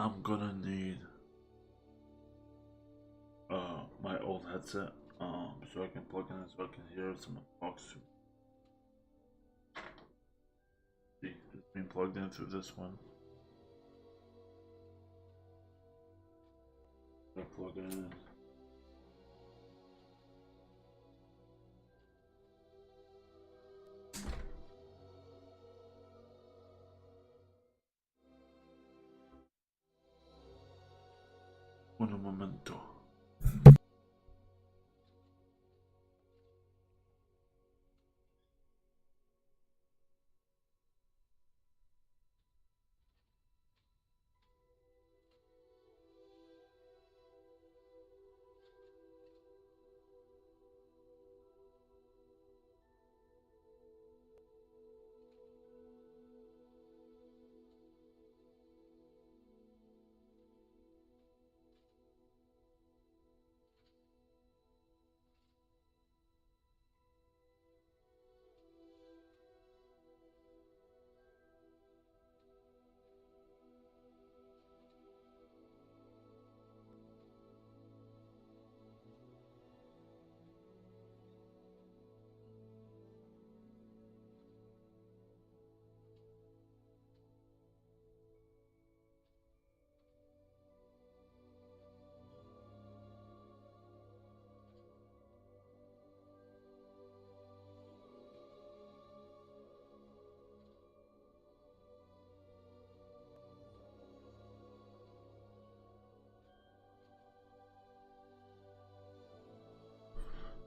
I'm gonna need my old headset so I can plug in so I can hear someone talk to. See, it's being plugged in through this one. I plug it in. Un momento.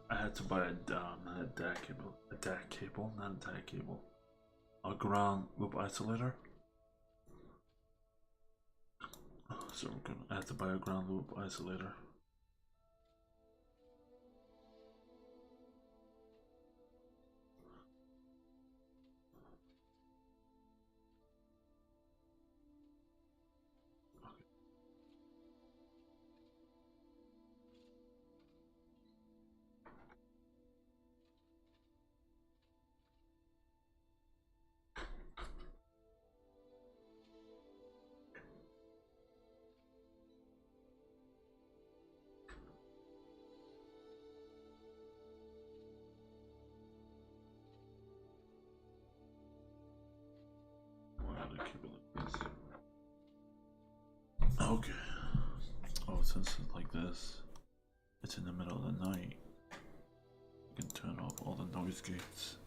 I had to buy not a DAC cable, not a DAC cable, a ground loop isolator. So I had to buy a ground loop isolator. Why how to keep it like this? Okay. Oh, since it's like this, it's in the middle of the night. You can turn off all the noise gates.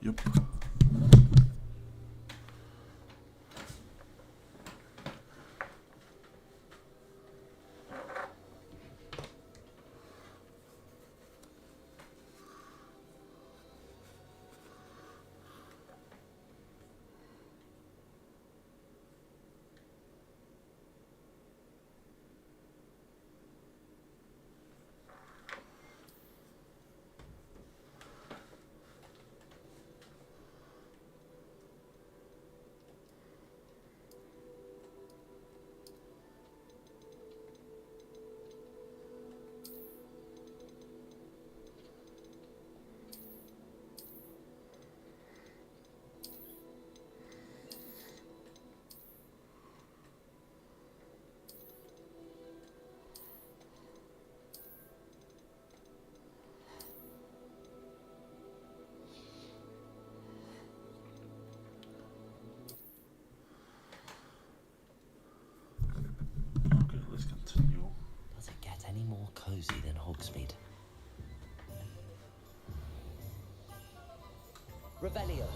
Yep. Okay, let's continue. Does it get any more cozy than Hogsmeade? Revelio.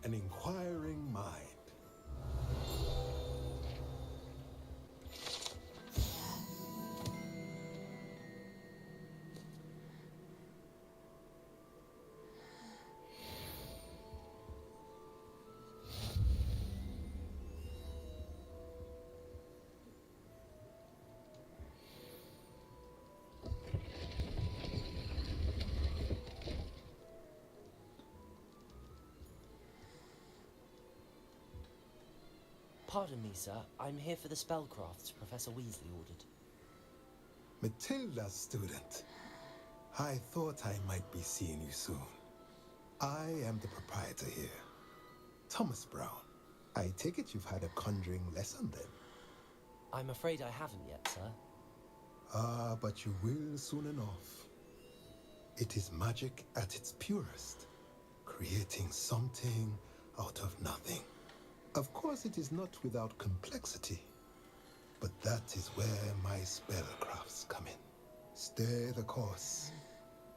An inquiring mind. Pardon me, sir. I'm here for the spellcrafts Professor Weasley ordered. Matilda's student. I thought I might be seeing you soon. I am the proprietor here, Thomas Brown. I take it you've had a conjuring lesson then? I'm afraid I haven't yet, sir. Ah, but you will soon enough. It is magic at its purest, creating something out of nothing. Of course, it is not without complexity, but that is where my spellcrafts come in. Stay the course,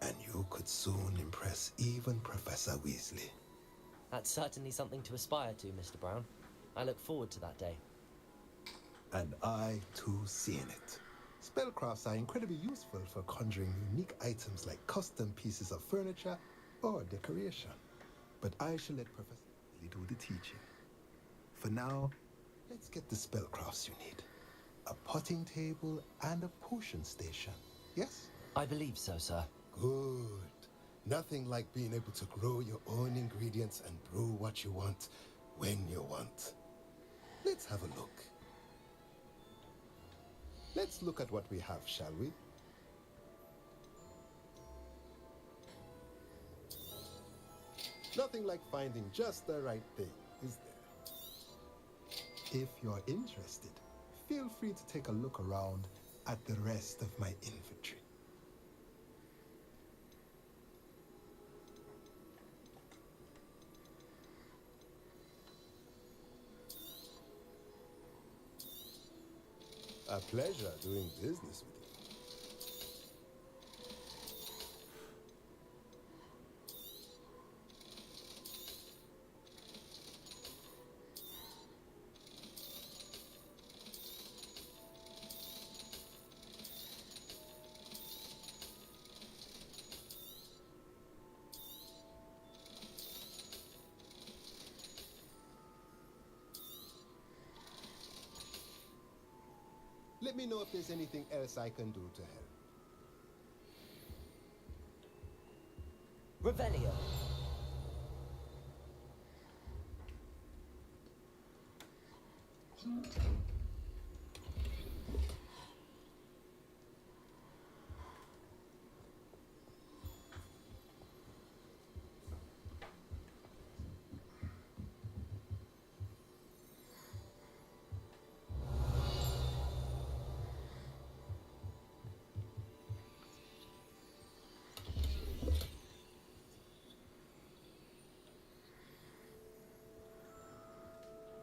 and you could soon impress even Professor Weasley. That's certainly something to aspire to, Mr. Brown. I look forward to that day. And I, too, seeing it. Spellcrafts are incredibly useful for conjuring unique items like custom pieces of furniture or decoration. But I shall let Professor Weasley do the teaching. For now, let's get the spellcrafts you need. A potting table and a potion station, yes? I believe so, sir. Good. Nothing like being able to grow your own ingredients and brew what you want when you want. Let's have a look. Let's look at what we have, shall we? Nothing like finding just the right thing, is there? If you're interested, feel free to take a look around at the rest of my inventory. A pleasure doing business with you. Let me know if there's anything else I can do to help. Revelio.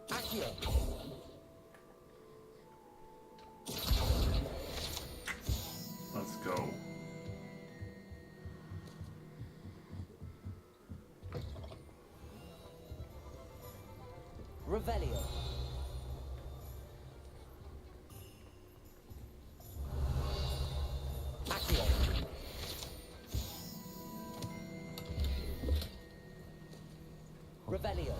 Accio. Let's go. Revelio. Accio. Revelio.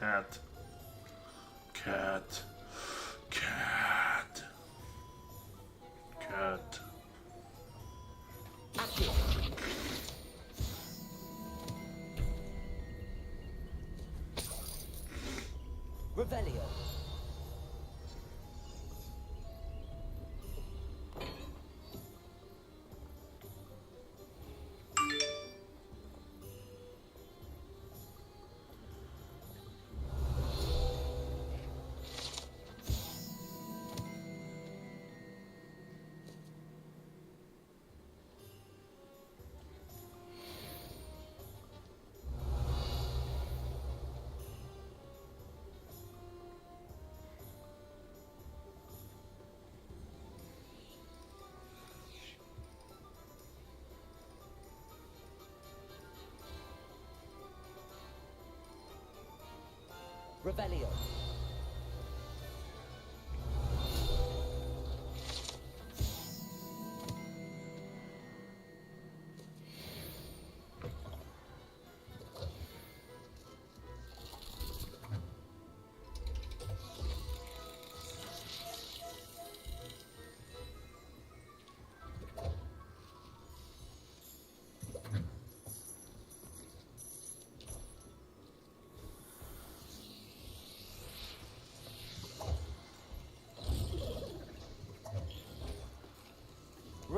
Cat. Cat. Cat. Cat. Accio. Revelio. Revelio.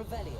Revelio.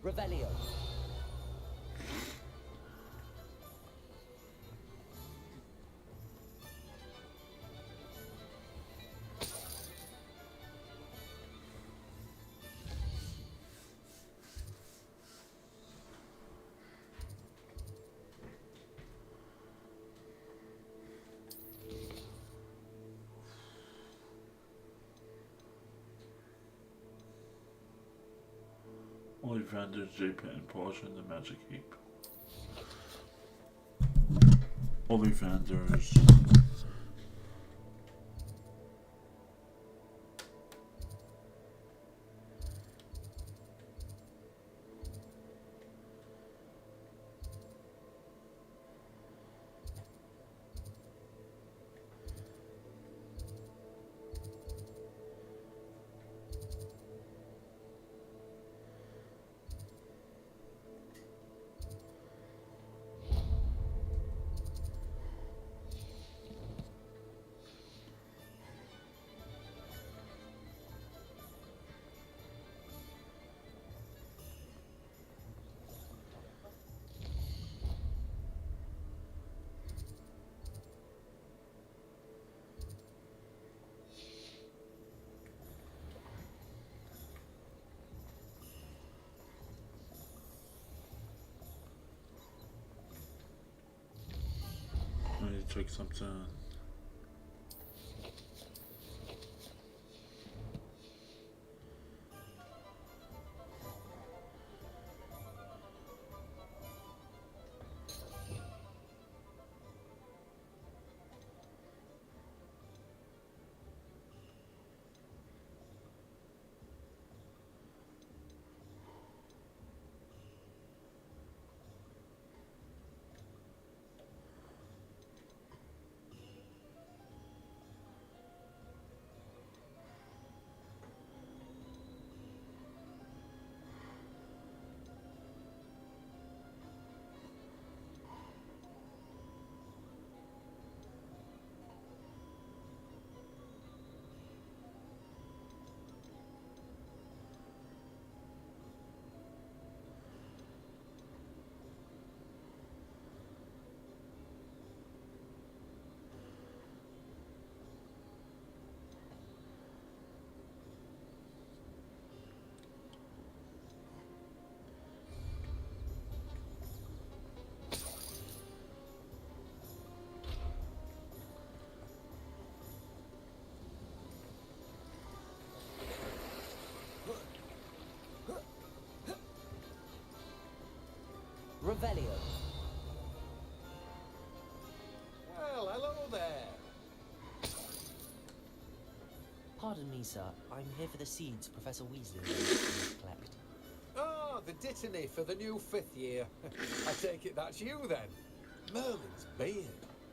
Revelio. Ollivanders, J-Pit, and Portia in the Magic Heap. Ollivanders. I need to check something. Revelio. Well, hello there. Pardon me, sir. I'm here for the seeds Professor Weasley wants to collect. Ah, the dittany for the new 5th year. I take it that's you then. Merlin's beard.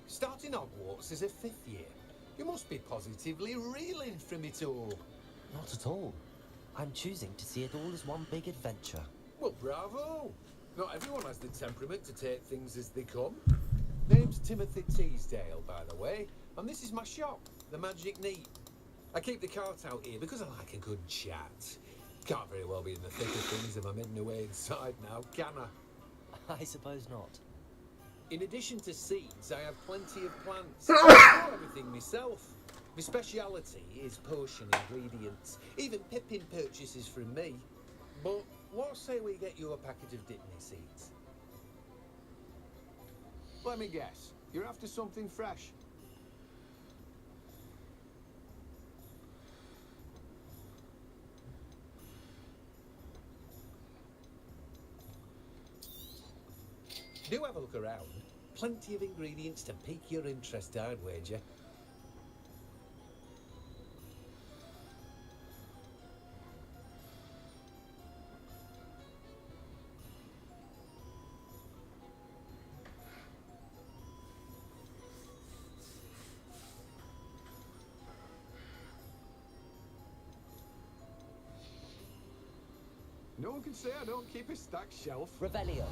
Starting Hogwarts as a 5th year. You must be positively reeling from it all. Not at all. I'm choosing to see it all as one big adventure. Well, bravo. Not everyone has the temperament to take things as they come. Name's Timothy Teasdale, by the way, and this is my shop, the Magic Neat. I keep the cart out here because I like a good chat. Can't very well be in the thick of things if I'm hidden away inside now, can I? I suppose not. In addition to seeds, I have plenty of plants. I grow everything myself. My speciality is potion ingredients. Even Pippin purchases from me. But what say we get you a packet of Dittany seeds? Let me guess. You're after something fresh. Do have a look around. Plenty of ingredients to pique your interest, I'd wager. No one can say I don't keep a stacked shelf. Revelio.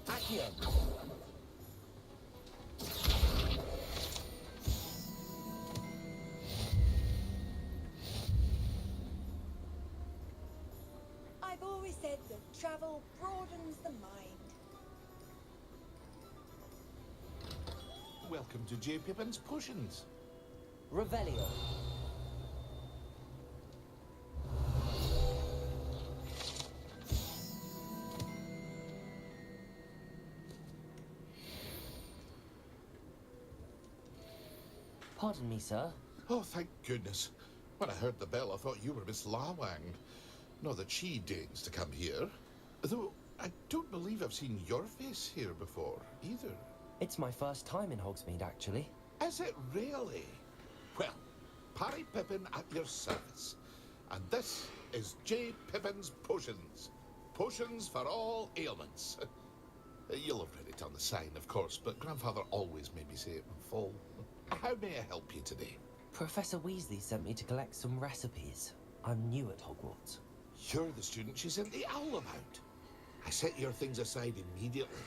Accio. I've always said that travel broadens the mind. Welcome to J. Pippin's Potions. Revelio. Pardon me, sir. Oh, thank goodness. When I heard the bell, I thought you were Miss Lawang. Not that she deigns to come here. Though, I don't believe I've seen your face here before, either. It's my first time in Hogsmeade, actually. Is it really? Well, Parry Pippin at your service. And this is J. Pippin's Potions. Potions for all ailments. You'll have read it on the sign, of course, but Grandfather always made me say it in full. How may I help you today? Professor Weasley sent me to collect some recipes. I'm new at Hogwarts. You're the student she sent the owl about. I set your things aside immediately.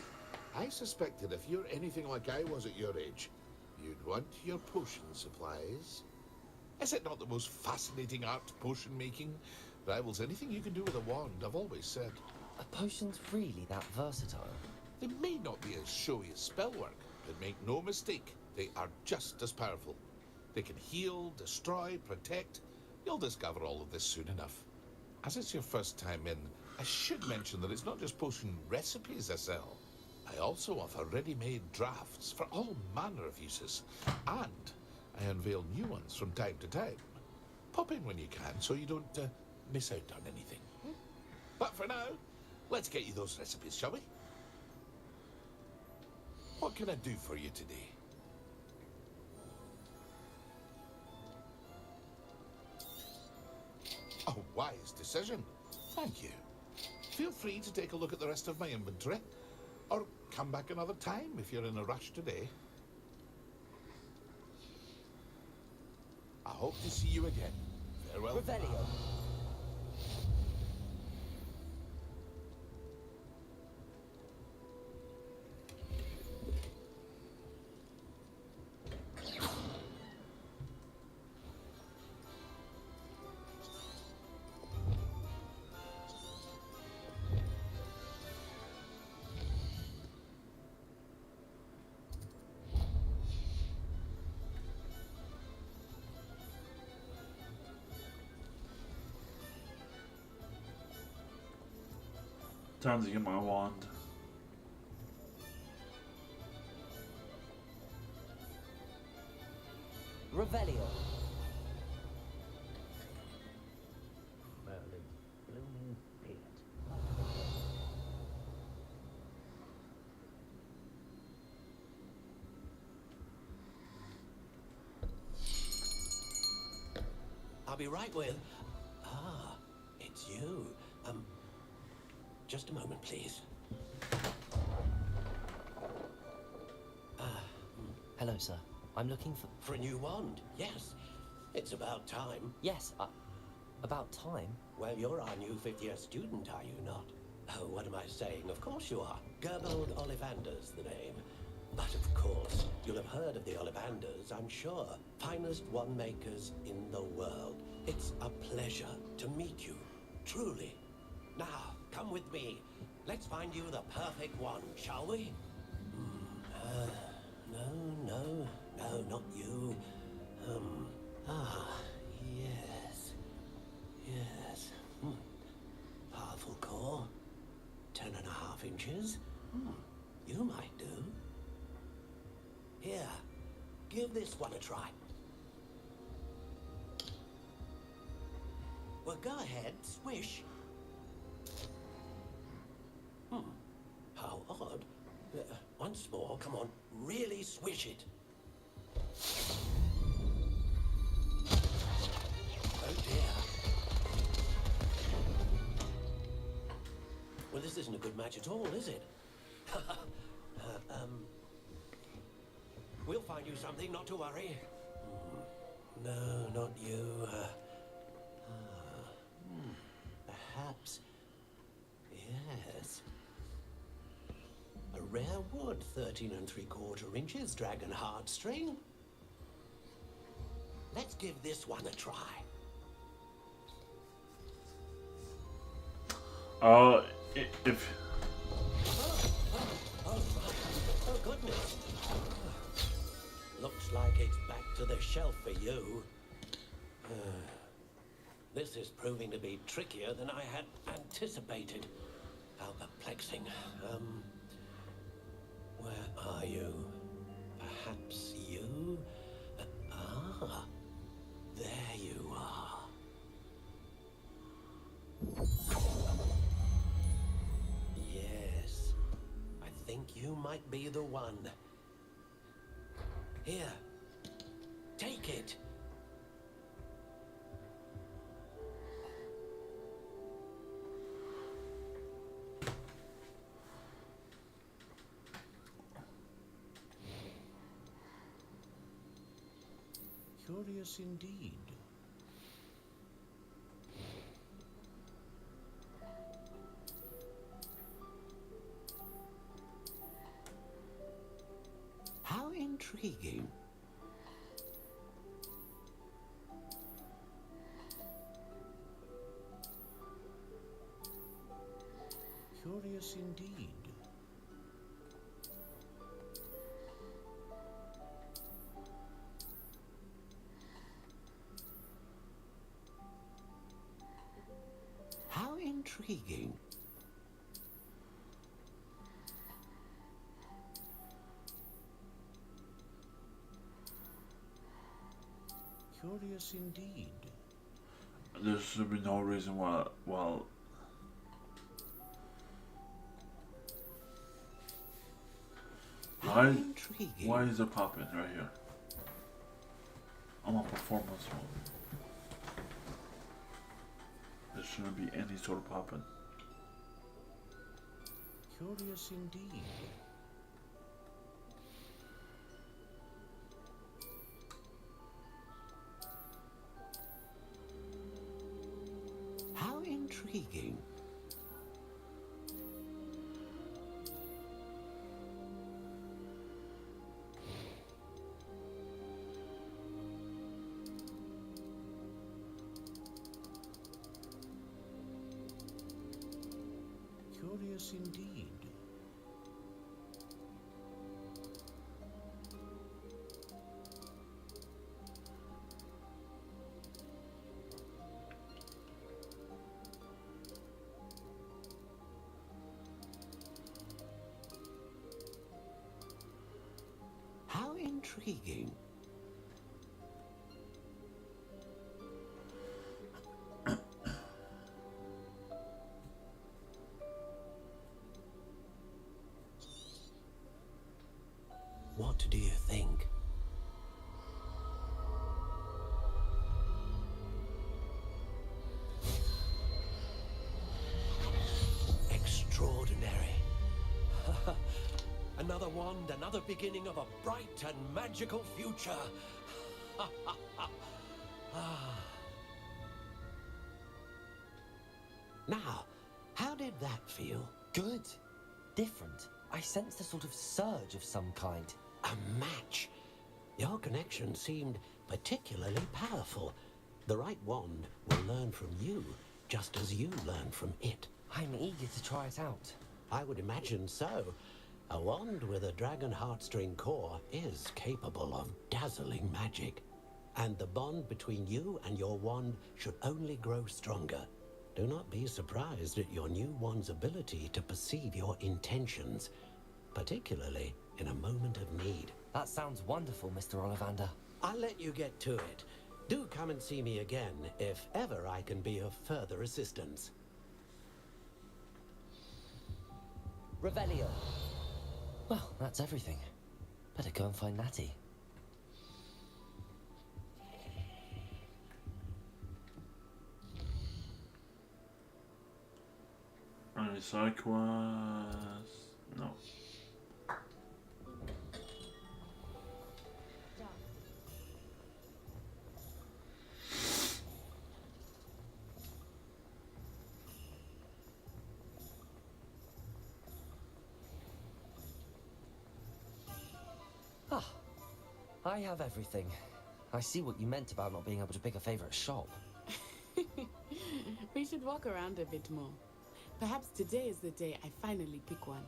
I suspected if you're anything like I was at your age, you'd want your potion supplies. Is it not the most fascinating art, potion making? Rivals anything you can do with a wand, I've always said. Are potions really that versatile? They may not be as showy as spellwork, but make no mistake, they are just as powerful. They can heal, destroy, protect. You'll discover all of this soon enough. As it's your first time in, I should mention that it's not just potion recipes I sell. I also offer ready-made drafts for all manner of uses. And I unveil new ones from time to time. Pop in when you can so you don't miss out on anything. But for now, let's get you those recipes, shall we? What can I do for you today? A wise decision. Thank you. Feel free to take a look at the rest of my inventory. Or come back another time if you're in a rush today. I hope to see you again. Farewell. Revelio. Time to get my wand. Revelio. Merlin's blooming beard. I'll be right with... Ah, it's you. Just a moment, please. Hello, sir. I'm looking for... For a new wand, yes. It's about time. Yes, about time. Well, you're our new fifth-year student, are you not? Oh, what am I saying? Of course you are. Gerbold Ollivander's the name. But of course, you'll have heard of the Ollivanders, I'm sure. Finest wand makers in the world. It's a pleasure to meet you, truly. Now, come with me. Let's find you the perfect wand, shall we? No, not you. Yes. Powerful core. 10.5 inches. give this one a try. Well, go ahead, swish. How odd. Once more, come on, really swish it. Oh dear. Well, this isn't a good match at all, is it? We'll find you something, not to worry. No, not you. Perhaps. Yes. A rare wood, 13 3/4 inches, dragon heartstring. Let's give this one a try. If Oh, goodness. Looks like it's back to the shelf for you. This is proving to be trickier than I had anticipated. How perplexing. Where are you? Perhaps you? There you are. Yes, I think you might be the one. Here, take it. Curious indeed. How intriguing. Curious indeed. How intriguing. Curious indeed. there should be no reason why. Well, why is it popping right here? I'm a performance mode. There shouldn't be any sort of popping. Curious indeed. How intriguing. Curious indeed. How intriguing. What do you think? Extraordinary. Another wand, another beginning of a bright and magical future. Now, how did that feel? Good. Different. I sensed a sort of surge of some kind. A match. Your connection seemed particularly powerful. The right wand will learn from you, just as you learn from it. I'm eager to try it out. I would imagine so. A wand with a dragon heartstring core is capable of dazzling magic. And the bond between you and your wand should only grow stronger. Do not be surprised at your new wand's ability to perceive your intentions. particularly in a moment of need. That sounds wonderful, Mr. Ollivander. I'll let you get to it. Do come and see me again if ever I can be of further assistance. Revelio. Well, that's everything. Better go and find Natty. Any side quests? No. Ah, I have everything. I see what you meant about not being able to pick a favorite shop. We should walk around a bit more. Perhaps today is the day I finally pick one.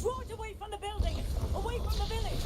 Draw it away from the building! Away from the village!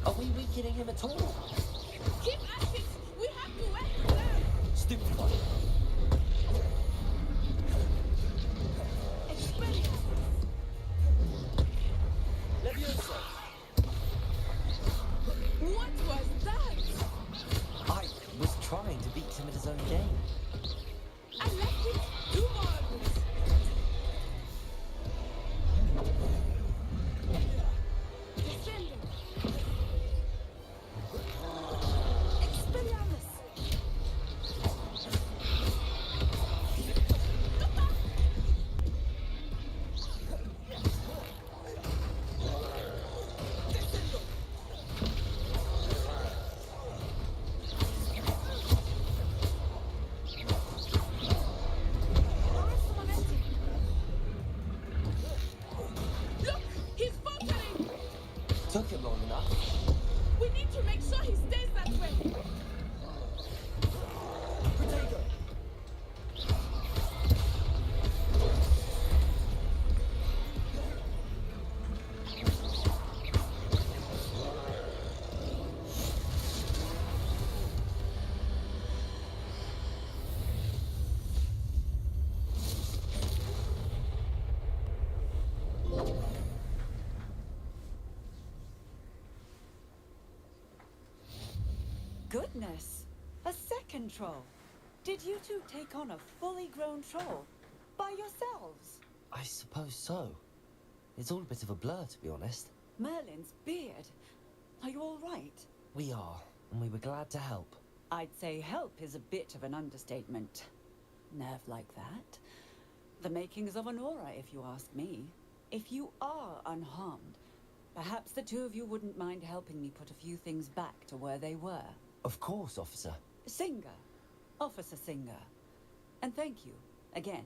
Are we weakening him at all? Keep at it! We have to work them! Stupid one. Expelliarmus! Leviosa! What was that? I was trying to beat him at his own game. I left it too marvelous! Descending! Expelliarmus! Arrest momentum! Look! He's faltering! Took him long enough. We need to make sure he stays that way! Potato! Goodness! A second troll! Did you two take on a fully grown troll? By yourselves? I suppose so. It's all a bit of a blur, to be honest. Merlin's beard. Are you all right? We are, and we were glad to help. I'd say help is a bit of an understatement. Nerve like that. The makings of an aura, if you ask me. If you are unharmed, perhaps the two of you wouldn't mind helping me put a few things back to where they were. Of course, officer. Singer. Officer Singer. And thank you, again.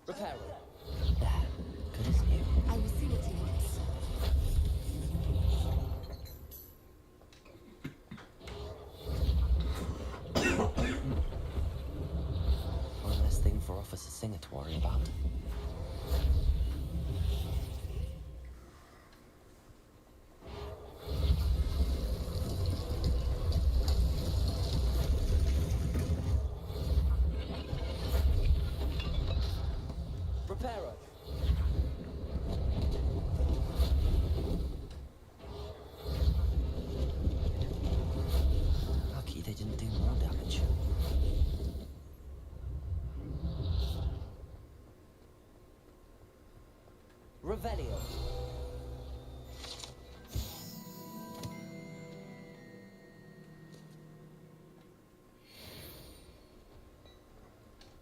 Repair room. There. Good as new. I will see what he wants. One less thing for Officer Singer to worry about. Revelio.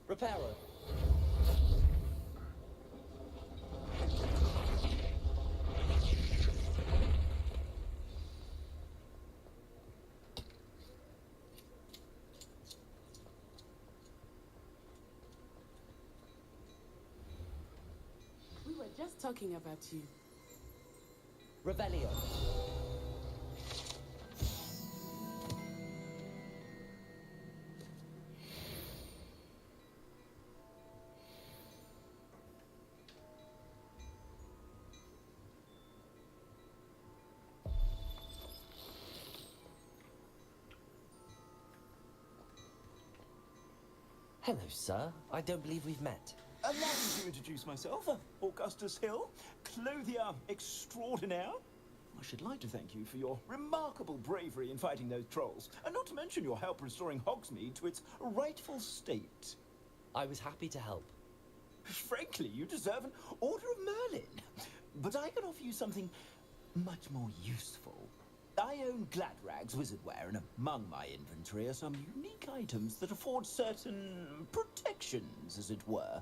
Reparo. We were just talking about you. Revelio. Hello, sir. I don't believe we've met. Allow me to introduce myself, Augustus Hill, clothier extraordinaire. I should like to thank you for your remarkable bravery in fighting those trolls, and not to mention your help restoring Hogsmeade to its rightful state. I was happy to help. Frankly, you deserve an Order of Merlin. But I can offer you something much more useful. I own Gladrag's wizardware, and among my inventory are some unique items that afford certain protections, as it were.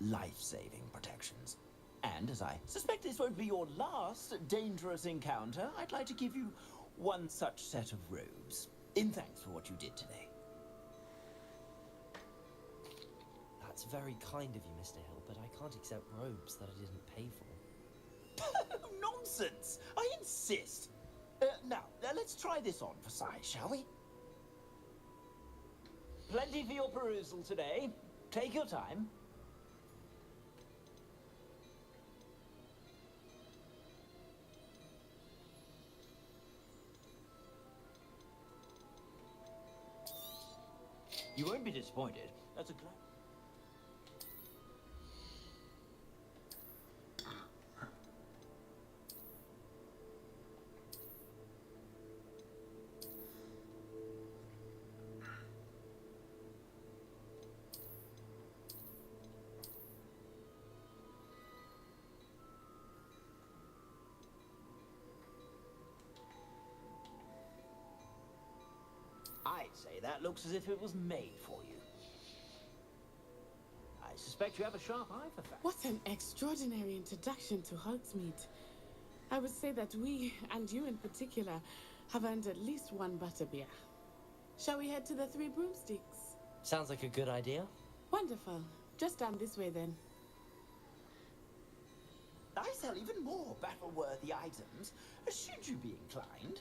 Life-saving protections. And as I suspect this won't be your last dangerous encounter, I'd like to give you one such set of robes, in thanks for what you did today. That's very kind of you, Mr. Hill, but I can't accept robes that I didn't pay for. Nonsense! I insist! Now, let's try this on for size, shall we? Plenty for your perusal today. Take your time. You won't be disappointed. That's a I'd say that looks as if it was made for you. I suspect you have a sharp eye for facts. What an extraordinary introduction to Hogsmeade. I would say that we, and you in particular, have earned at least one butterbeer. Shall we head to the Three Broomsticks? Sounds like a good idea. Wonderful. Just down this way then. I sell even more battle-worthy items, should you be inclined.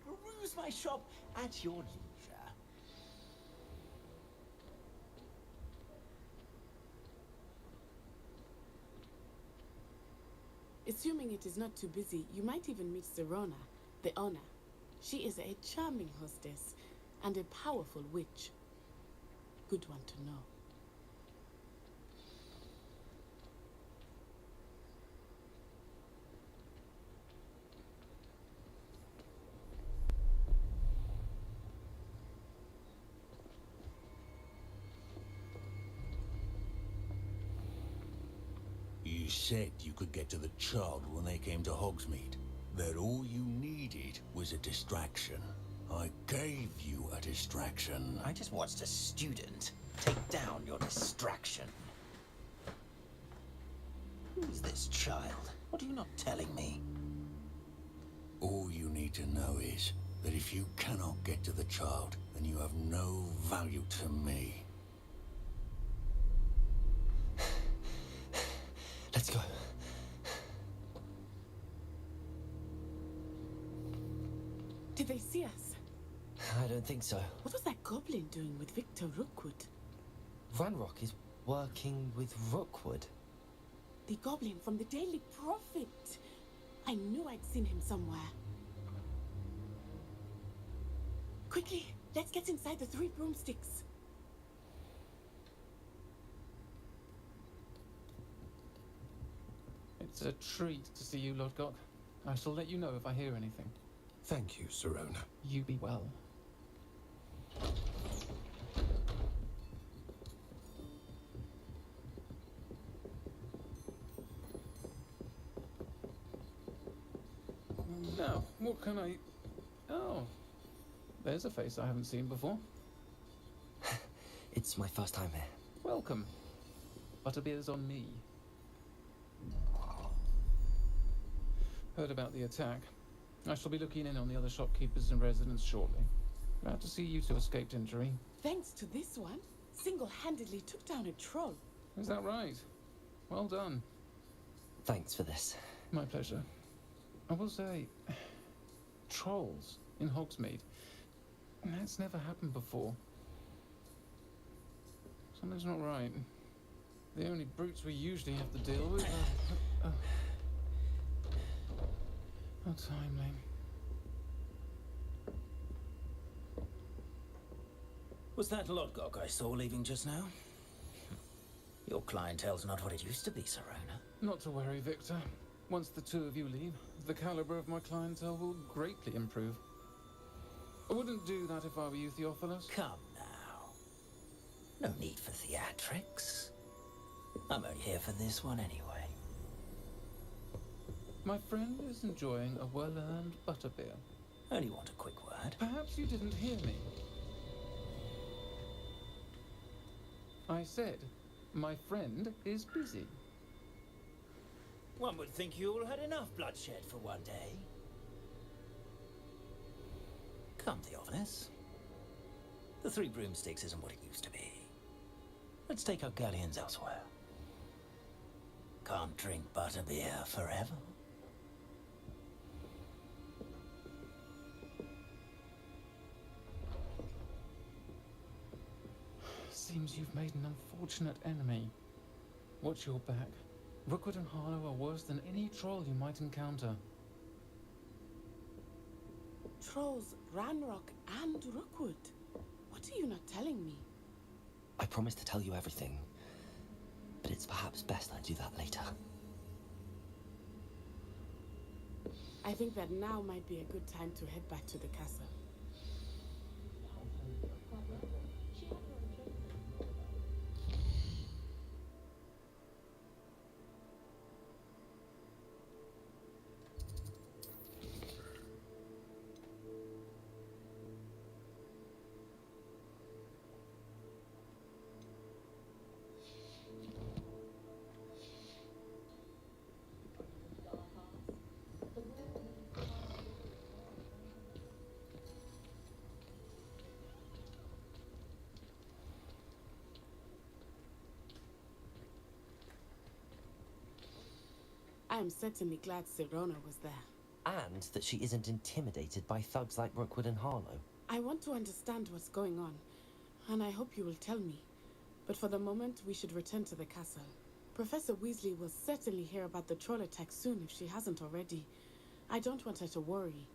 Peruse my shop at your leisure. Assuming it is not too busy, you might even meet Serona, the owner. She is a charming hostess and a powerful witch. Good one to know. You said you could get to the child when they came to Hogsmeade. That all you needed was a distraction. I gave you a distraction. I just watched a student take down your distraction. Who's this child? What are you not telling me? All you need to know is that if you cannot get to the child, then you have no value to me. Let's go. Did they see us? I don't think so. What was that goblin doing with Victor Rookwood? Ranrock is working with Rookwood. The goblin from the Daily Prophet. I knew I'd seen him somewhere. Quickly, let's get inside the 3 broomsticks. It's a treat to see you, Lodgok. I shall let you know if I hear anything. Thank you, Serona. You be well. Now, what can I... Oh, there's a face I haven't seen before. It's my first time here. Welcome. Butterbeer's on me. Heard about the attack. I shall be looking in on the other shopkeepers and residents shortly. Glad to see you two escaped injury. Thanks to this one, single-handedly took down a troll. Is that right? Well done. Thanks for this. My pleasure. I will say, trolls in Hogsmeade. That's never happened before. Something's not right. The only brutes we usually have to deal with are... How timely. Was that Lodgok I saw leaving just now? Your clientele's not what it used to be, Serona. Not to worry, Victor. Once the two of you leave, the caliber of my clientele will greatly improve. I wouldn't do that if I were you, Theophilus. Come now. No need for theatrics. I'm only here for this one anyway. My friend is enjoying a well-earned butterbeer. Only want a quick word. Perhaps you didn't hear me. I said, my friend is busy. One would think you all had enough bloodshed for one day. Come, Theophilus. The 3 broomsticks isn't what it used to be. Let's take our galleons elsewhere. Can't drink butterbeer forever. Seems you've made an unfortunate enemy. Watch your back. Rookwood and Harlow are worse than any troll you might encounter. Trolls, Ranrock, and Rookwood. What are you not telling me? I promised to tell you everything, but it's perhaps best I do that later. I think that now might be a good time to head back to the castle. I am certainly glad Serona was there. And that she isn't intimidated by thugs like Rookwood and Harlow. I want to understand what's going on, and I hope you will tell me. But for the moment, we should return to the castle. Professor Weasley will certainly hear about the troll attack soon if she hasn't already. I don't want her to worry.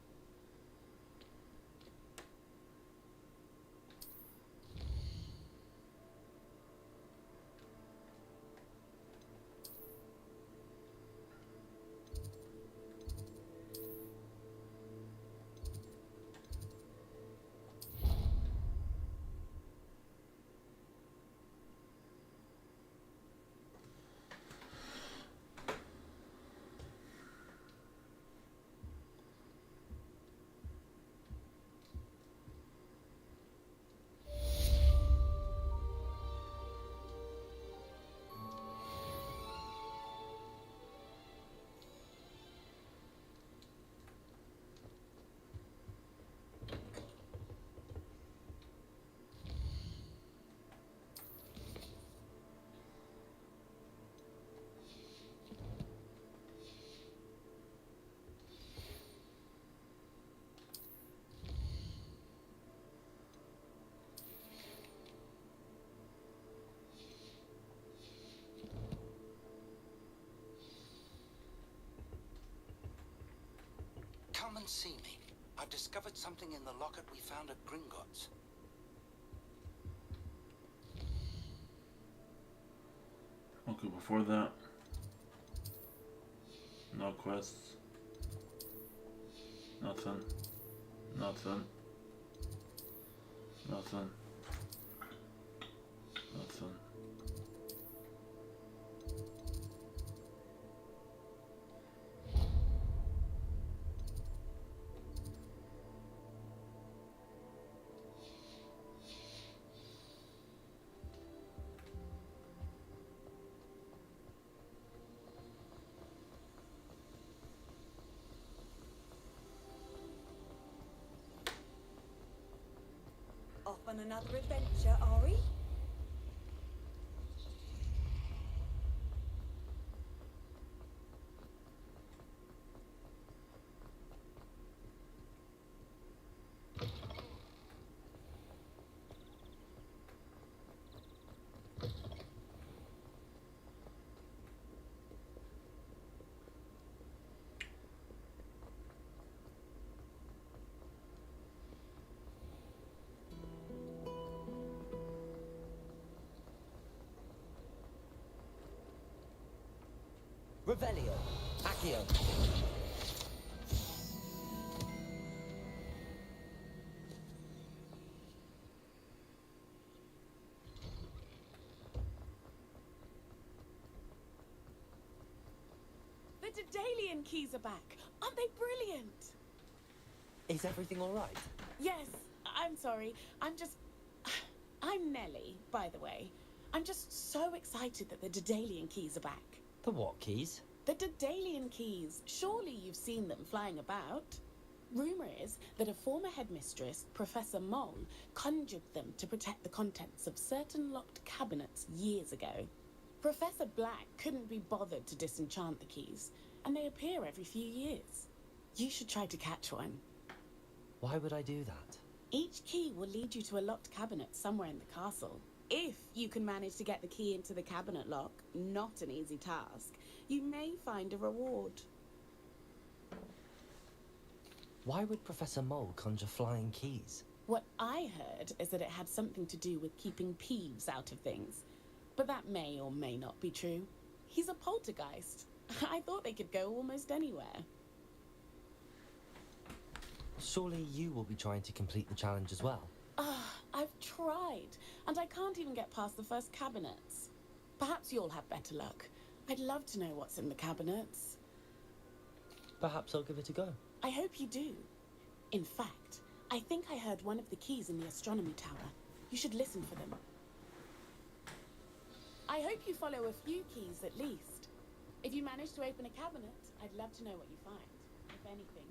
see me. I've discovered something in the locket we found at Gringotts. Okay, before that, no quests. Nothing. Nothing. Nothing. Nothing. Off on another adventure, are we? Revelio. Accio. The Daedalian keys are back. Aren't they brilliant? Is everything all right? Yes, I'm sorry. I'm Nellie, by the way. I'm just so excited that the Daedalian keys are back. The what keys? The Daedalian keys. Surely you've seen them flying about. Rumour is that a former headmistress, Professor Mole, conjured them to protect the contents of certain locked cabinets years ago. Professor Black couldn't be bothered to disenchant the keys, and they appear every few years. You should try to catch one. Why would I do that? Each key will lead you to a locked cabinet somewhere in the castle. If you can manage to get the key into the cabinet lock, not an easy task, you may find a reward. Why would Professor Mole conjure flying keys? What I heard is that it had something to do with keeping Peeves out of things. But that may or may not be true. He's a poltergeist. I thought they could go almost anywhere. Surely you will be trying to complete the challenge as well. I've tried, and I can't even get past the first cabinets. Perhaps you'll have better luck. I'd love to know what's in the cabinets. Perhaps I'll give it a go. I hope you do. In fact, I think I heard one of the keys in the astronomy tower. You should listen for them. I hope you follow a few keys at least. If you manage to open a cabinet, I'd love to know what you find, if anything.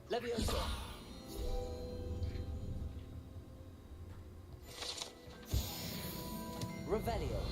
Leviosa. Revelio.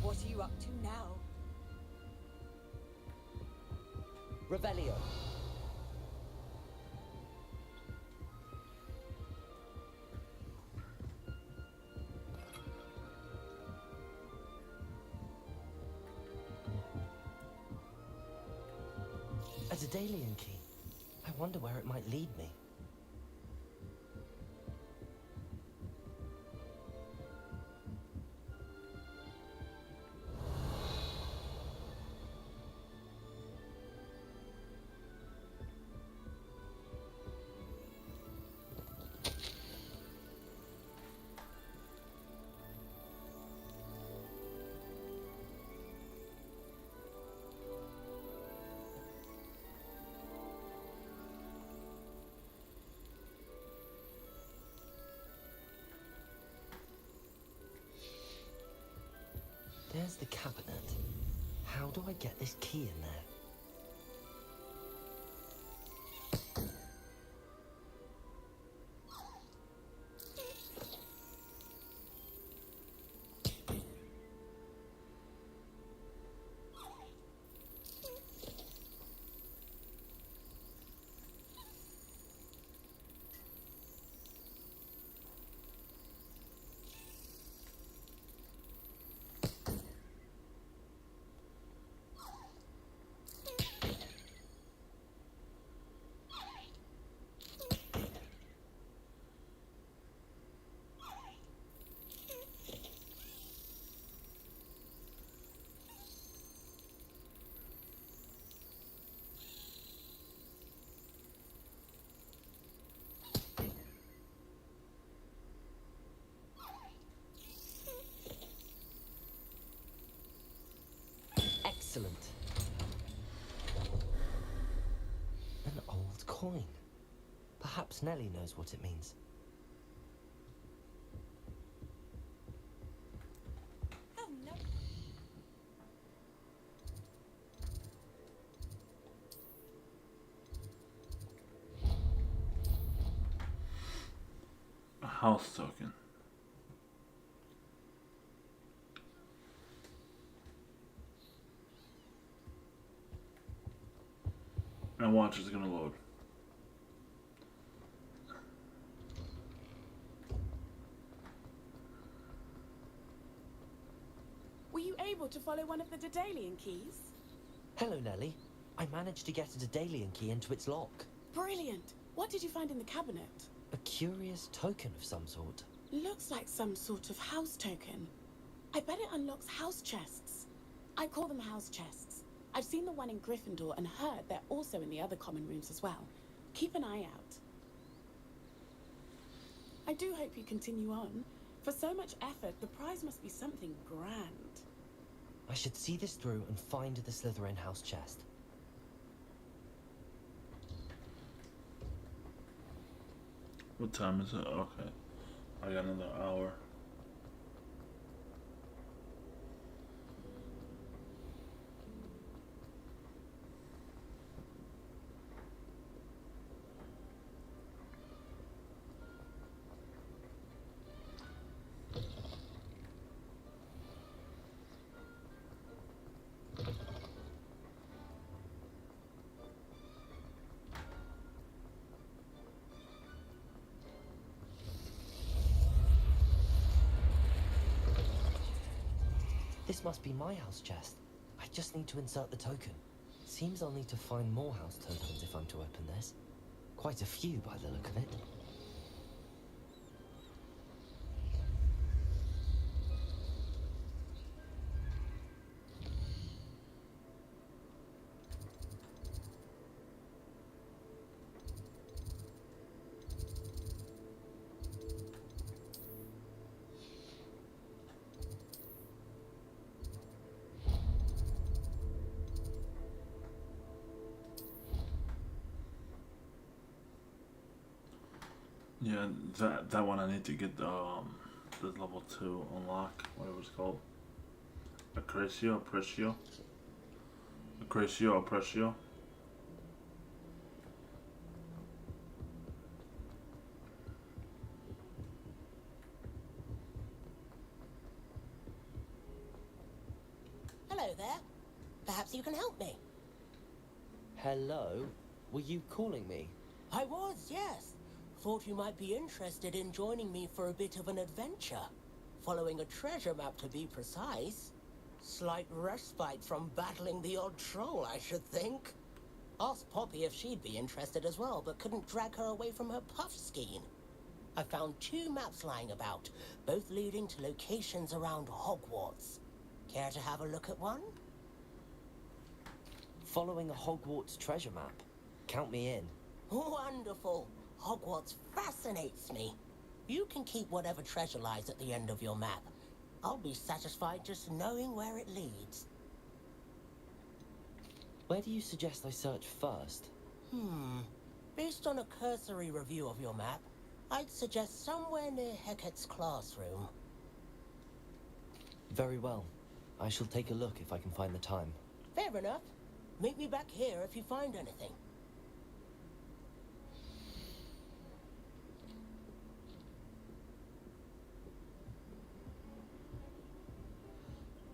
What are you up to now? Revelio. Daedalian key. I wonder where it might lead me. There's the cabinet. How do I get this key in there? Excellent. An old coin. Perhaps Nellie knows what it means. Oh no. A house token. And watch, it's gonna load. Were you able to follow one of the Daedalian keys? Hello, Nellie. I managed to get a Daedalian key into its lock. Brilliant. What did you find in the cabinet? A curious token of some sort. Looks like some sort of house token. I bet it unlocks house chests. I call them house chests. I've seen the one in Gryffindor and heard they're also in the other common rooms as well. Keep an eye out. I do hope you continue on. For so much effort, the prize must be something grand. I should see this through and find the Slytherin house chest. What time is it? Okay. I got another hour. This must be my house chest. I just need to insert the token. Seems I'll need to find more house tokens if I'm to open this. Quite a few by the look of it. Yeah, that one I need to get the level 2 unlock, whatever it's called. Acratio. Hello there. Perhaps you can help me. Hello? Were you calling me? I was, yes. Thought you might be interested in joining me for a bit of an adventure. Following a treasure map, to be precise. Slight respite from battling the odd troll, I should think. Asked Poppy if she'd be interested as well, but couldn't drag her away from her puff skiing. I found 2 maps lying about, both leading to locations around Hogwarts. Care to have a look at one? Following a Hogwarts treasure map. Count me in. Wonderful. Hogwarts fascinates me. You can keep whatever treasure lies at the end of your map. I'll be satisfied just knowing where it leads. Where do you suggest I search first? Based on a cursory review of your map, I'd suggest somewhere near Hecat's classroom. Very well. I shall take a look if I can find the time. Fair enough. Meet me back here if you find anything.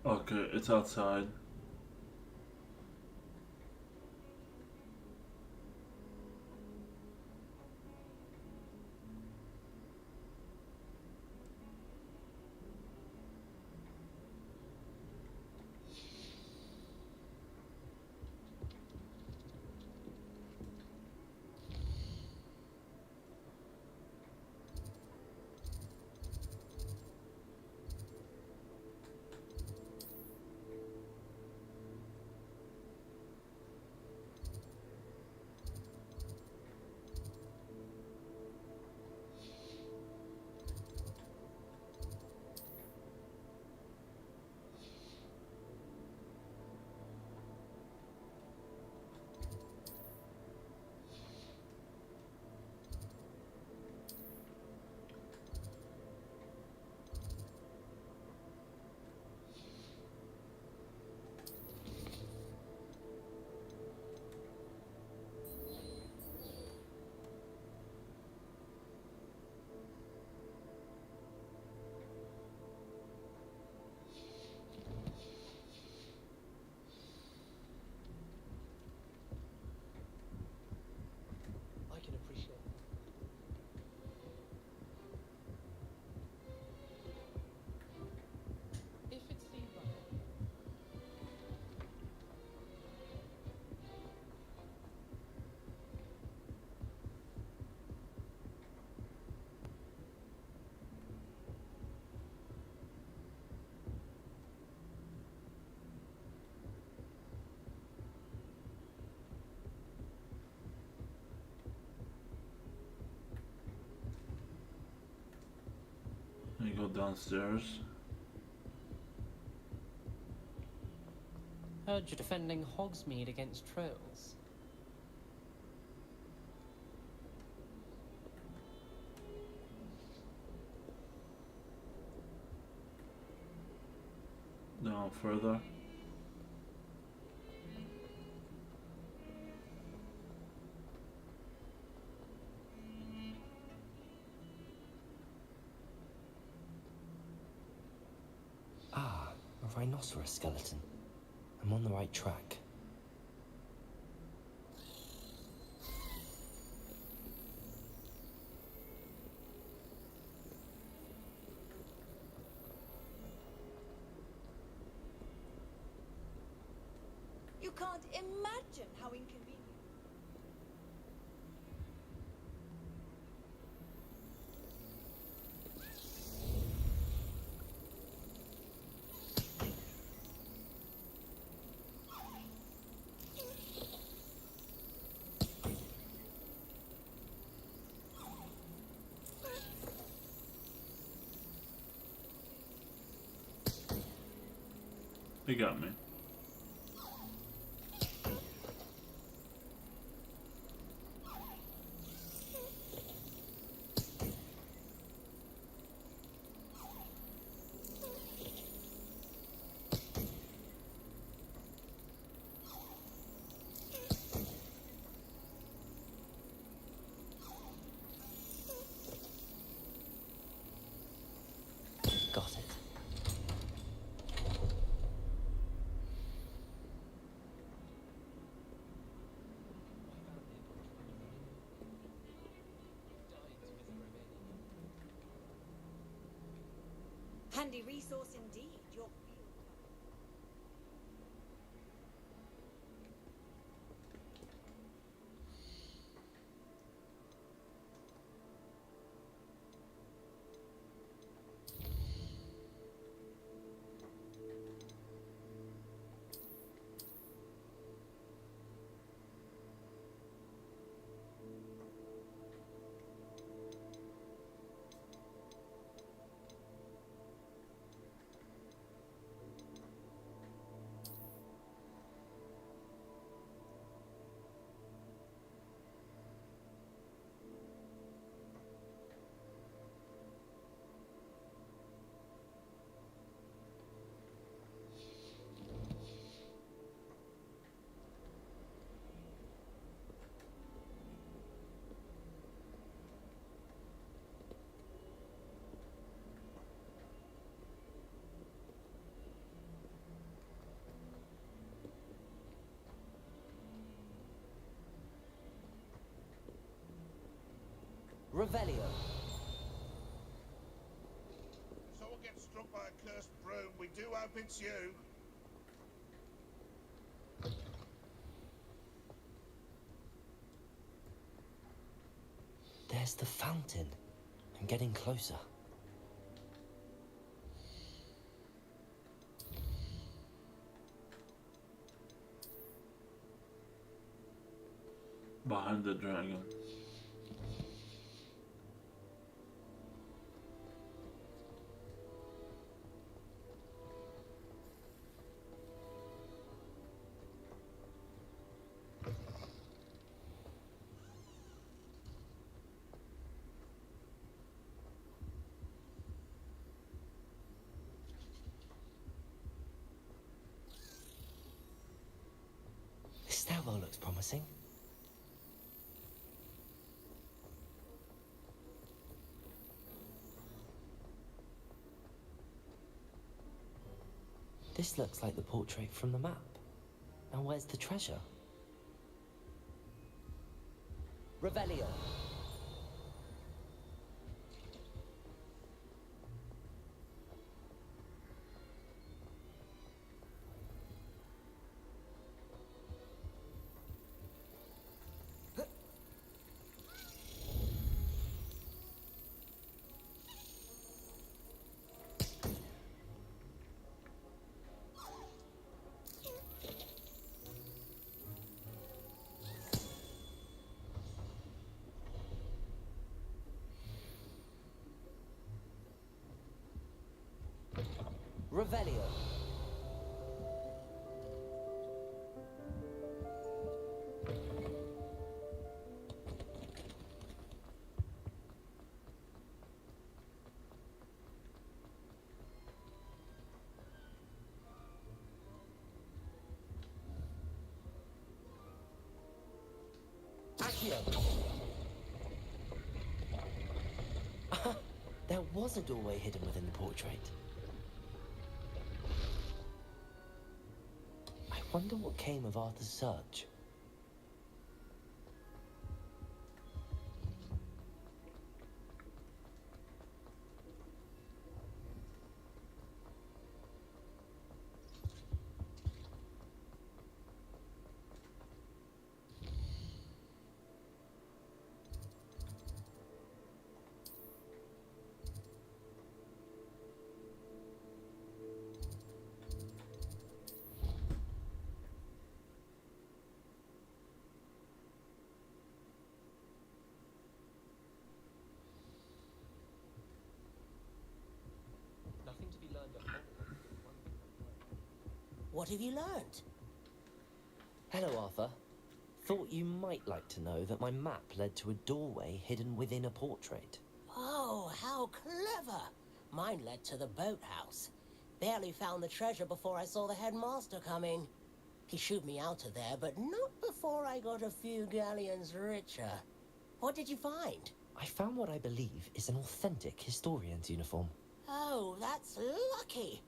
Okay, it's outside. I can appreciate that. If it seems like You go downstairs. Heard you're defending Hogsmeade against trolls. Down further. Ah, a rhinoceros skeleton. I'm on the right track. You can't imagine how inconvenient. They got me. Got it. Handy resource indeed. Your Revelio. If someone gets struck by a cursed broom, we do hope it's you. There's the fountain. I'm getting closer. Behind the dragon. This stairwell looks promising. This looks like the portrait from the map. Now where's the treasure? Revelio. Revelio. Accio. There was a doorway hidden within the portrait. I wonder what came of Arthur's search. Nothing to be learned at Hogwarts. What have you learned? Hello, Arthur. Thought you might like to know that my map led to a doorway hidden within a portrait. Oh, how clever! Mine led to the boathouse. Barely found the treasure before I saw the headmaster coming. He shooed me out of there, but not before I got a few galleons richer. What did you find? I found what I believe is an authentic historian's uniform. Oh, that's lucky.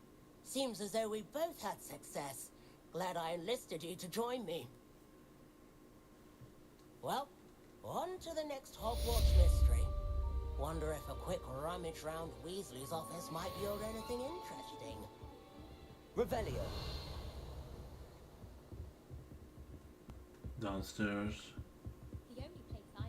Seems as though we both had success. Glad I enlisted you to join me. Well, on to the next Hogwarts mystery. Wonder if a quick rummage round Weasley's office might yield anything interesting. Revelio. Downstairs. The only place I know.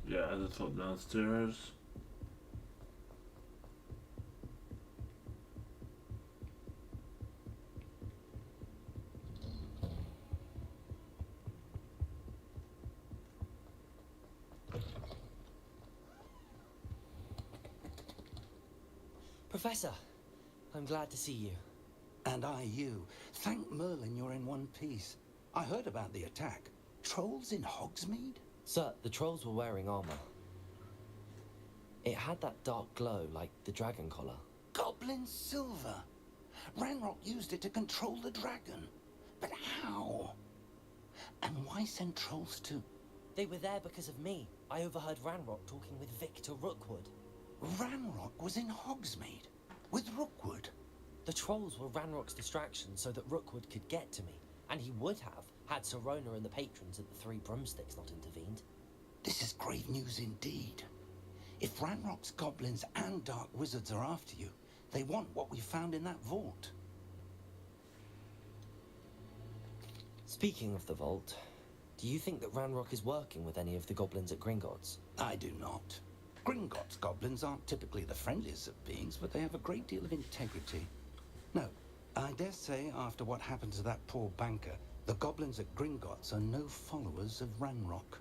Yeah, I just thought downstairs. Professor, I'm glad to see you. And I you. Thank Merlin you're in one piece. I heard about the attack. Trolls in Hogsmeade? Sir, the trolls were wearing armor. It had that dark glow like the dragon collar. Goblin silver. Ranrock used it to control the dragon. But how? And why send trolls to... They were there because of me. I overheard Ranrock talking with Victor Rookwood. Ranrock was in Hogsmeade with Rookwood. The trolls were Ranrock's distraction so that Rookwood could get to me, and he would have had Serona and the patrons at the Three Broomsticks not intervened. This is grave news indeed. If Ranrock's goblins and dark wizards are after you, they want what we found in that vault. Speaking of the vault, do you think that Ranrock is working with any of the goblins at Gringotts? I do not. Gringotts goblins aren't typically the friendliest of beings, but they have a great deal of integrity. No, I dare say after what happened to that poor banker, the goblins at Gringotts are no followers of Ranrock.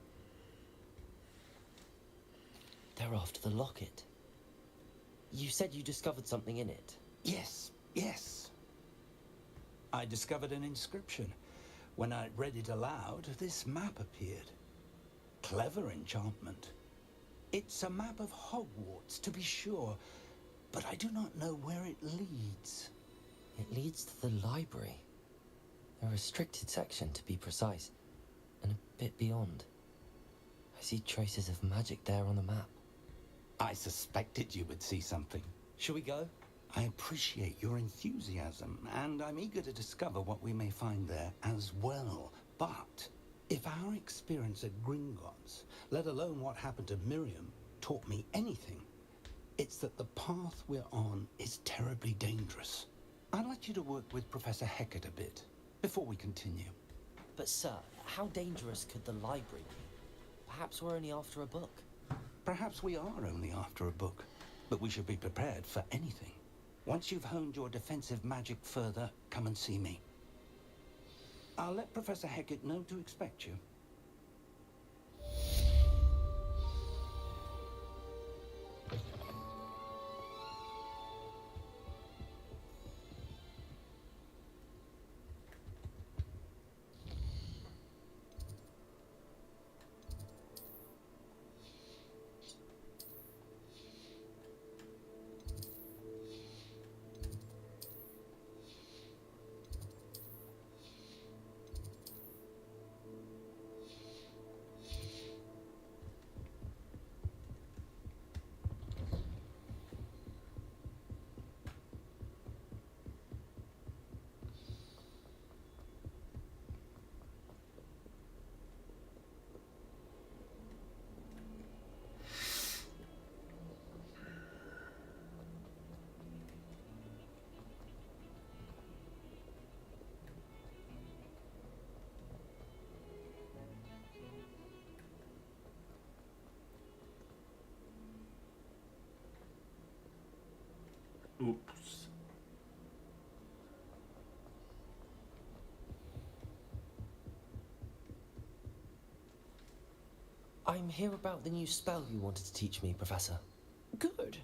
They're after the locket. You said you discovered something in it. Yes, yes. I discovered an inscription. When I read it aloud, this map appeared. Clever enchantment. It's a map of Hogwarts, to be sure, but I do not know where it leads. It leads to the library. A restricted section, to be precise, and a bit beyond. I see traces of magic there on the map. I suspected you would see something. Shall we go? I appreciate your enthusiasm, and I'm eager to discover what we may find there as well. But if our experience at Gringotts, let alone what happened to Miriam, taught me anything, it's that the path we're on is terribly dangerous. I'd like you to work with Professor Hecat a bit before we continue. But sir, how dangerous could the library be? Perhaps we're only after a book. Perhaps we are only after a book, but we should be prepared for anything. Once you've honed your defensive magic further, come and see me. I'll let Professor Hecat know to expect you. Oops. I'm here about the new spell you wanted to teach me, Professor. Good.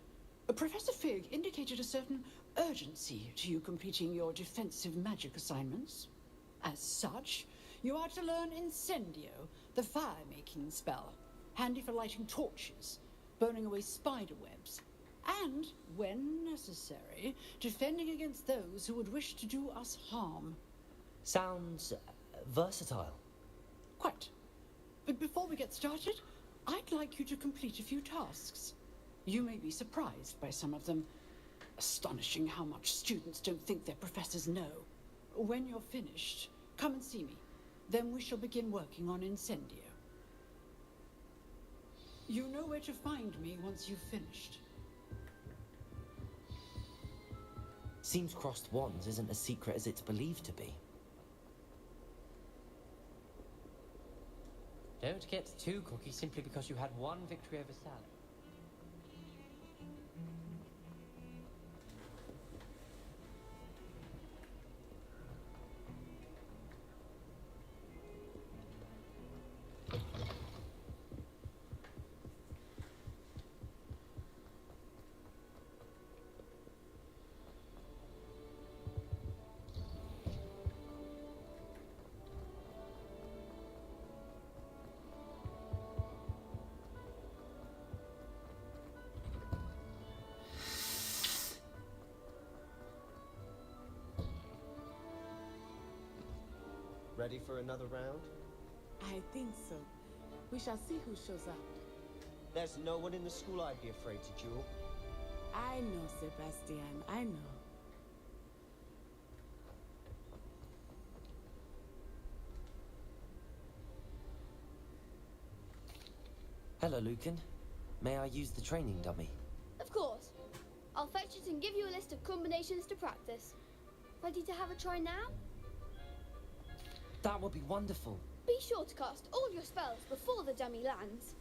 Professor Fig indicated a certain urgency to you completing your defensive magic assignments. As such, you are to learn Incendio, the fire-making spell, handy for lighting torches, burning away spider webs, and, when necessary, defending against those who would wish to do us harm. Sounds versatile. Quite. But before we get started, I'd like you to complete a few tasks. You may be surprised by some of them. Astonishing how much students don't think their professors know. When you're finished, come and see me. Then we shall begin working on Incendio. You know where to find me once you've finished. Seems crossed wands isn't as secret as it's believed to be. Don't get too cocky simply because you had one victory over Sally. Ready for another round? I think so. We shall see who shows up. There's no one in the school I'd be afraid to duel. I know, Sebastian, I know. Hello, Lucan. May I use the training dummy? Of course. I'll fetch it and give you a list of combinations to practice. Ready to have a try now? That would be wonderful. Be sure to cast all your spells before the dummy lands.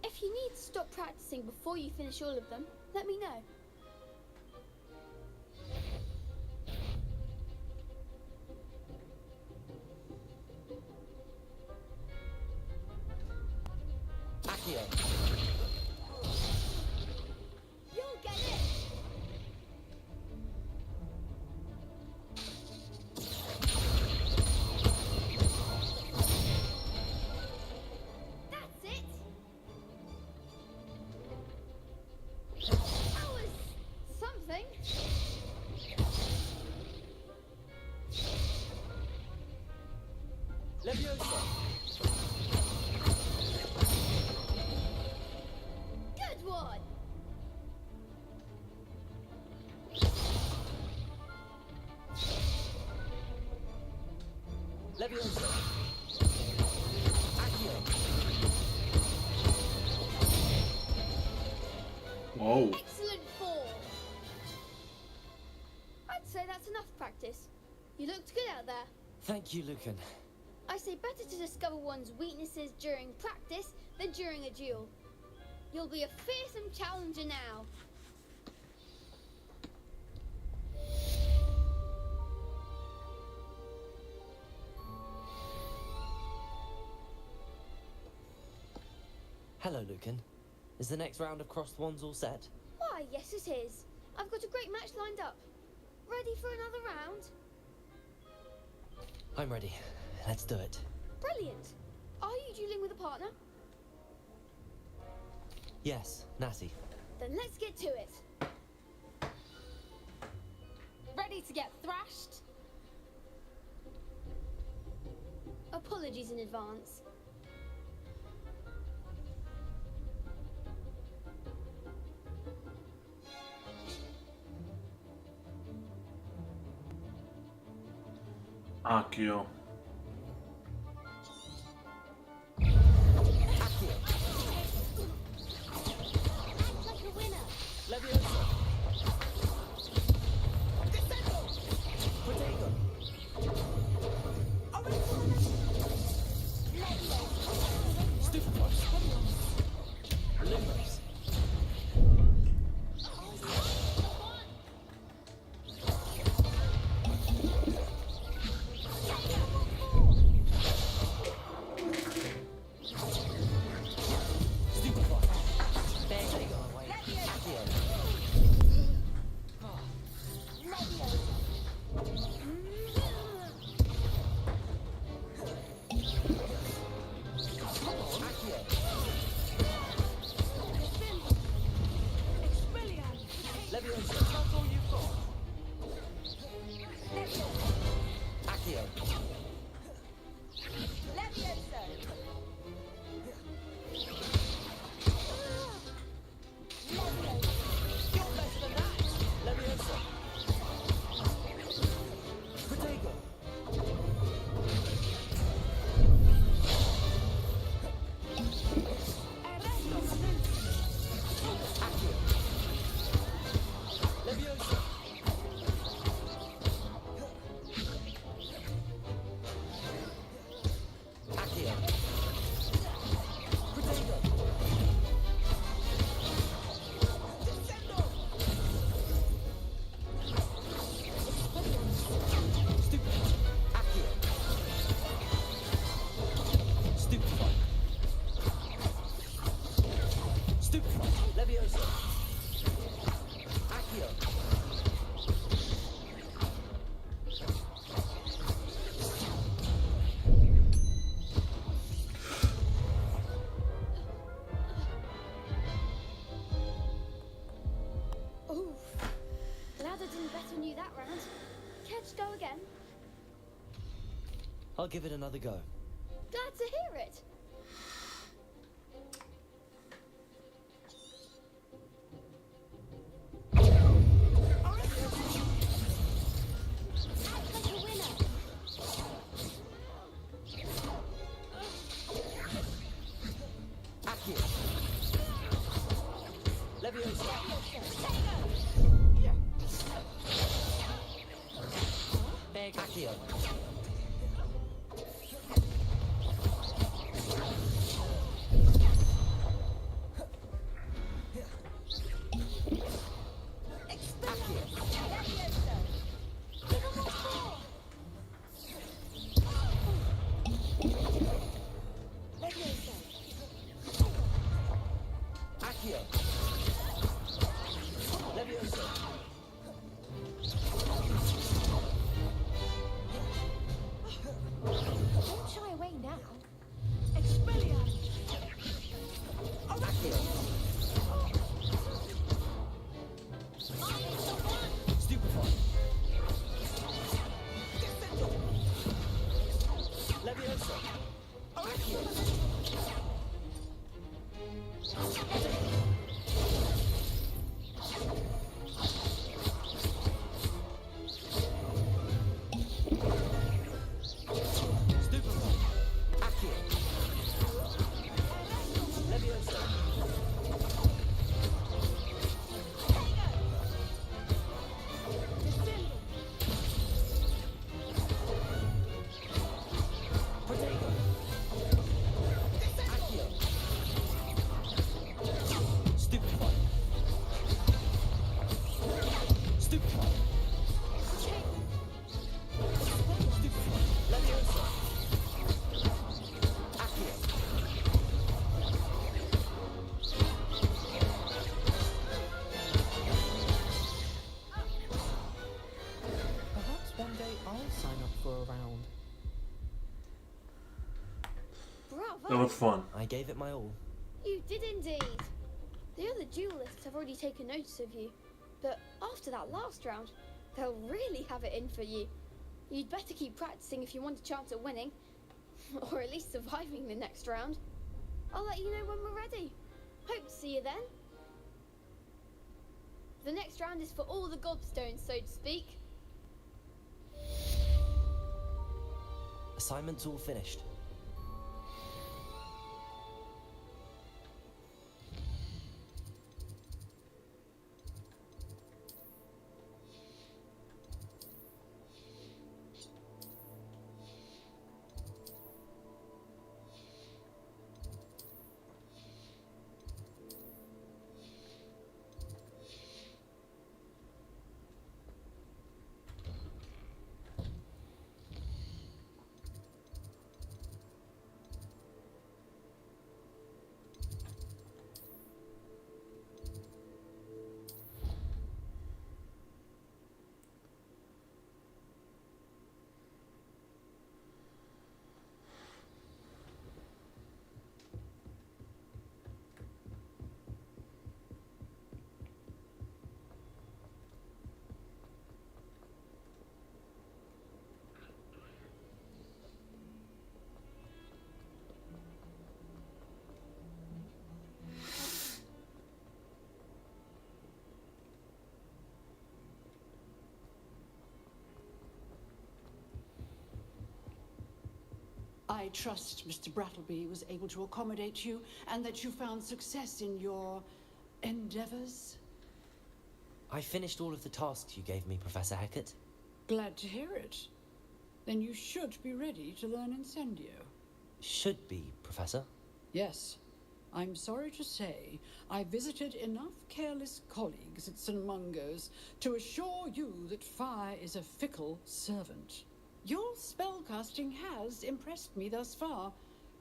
If you need to stop practicing before you finish all of them, let me know. Accio. You'll get it! That's it! That was something. Leviosa. Good one! Leviosa. Accio. Whoa. Excellent form! I'd say that's enough practice. You looked good out there. Thank you, Lucan. I say better to discover one's weaknesses during practice than during a duel. You'll be a fearsome challenger now. Hello, Lucan. Is the next round of crossed wands all set? Why, yes it is. I've got a great match lined up. Ready for another round? I'm ready. Let's do it. Brilliant. Are you dueling with a partner? Yes, Natty. Then let's get to it. Ready to get thrashed? Apologies in advance. Accio. Like a winner. Leviosa. Protego. Stupefy. Limos. I'll give it another go. Glad to hear it. Accio. Accio. Don't shy away now. Stupefy. Leviosa. Accio. Stupefy. Accio. Leviosa. Protego. Accio. Stupefy. Stupefy. Stupefy. Leviosa. Accio. Perhaps one day I'll sign up for a round. Bravo! That was fun. I gave it my all. You did indeed. The other duelists have already taken notice of you, but after that last round, they'll really have it in for you. You'd better keep practicing if you want a chance at winning, or at least surviving the next round. I'll let you know when we're ready. Hope to see you then. The next round is for all the gobstones, so to speak. Assignment's all finished. I trust Mr. Brattleby was able to accommodate you and that you found success in your endeavors. I finished all of the tasks you gave me, Professor Hecat. Glad to hear it. Then you should be ready to learn Incendio. Should be, Professor. Yes. I'm sorry to say, I visited enough careless colleagues at St. Mungo's to assure you that fire is a fickle servant. Your spellcasting has impressed me thus far,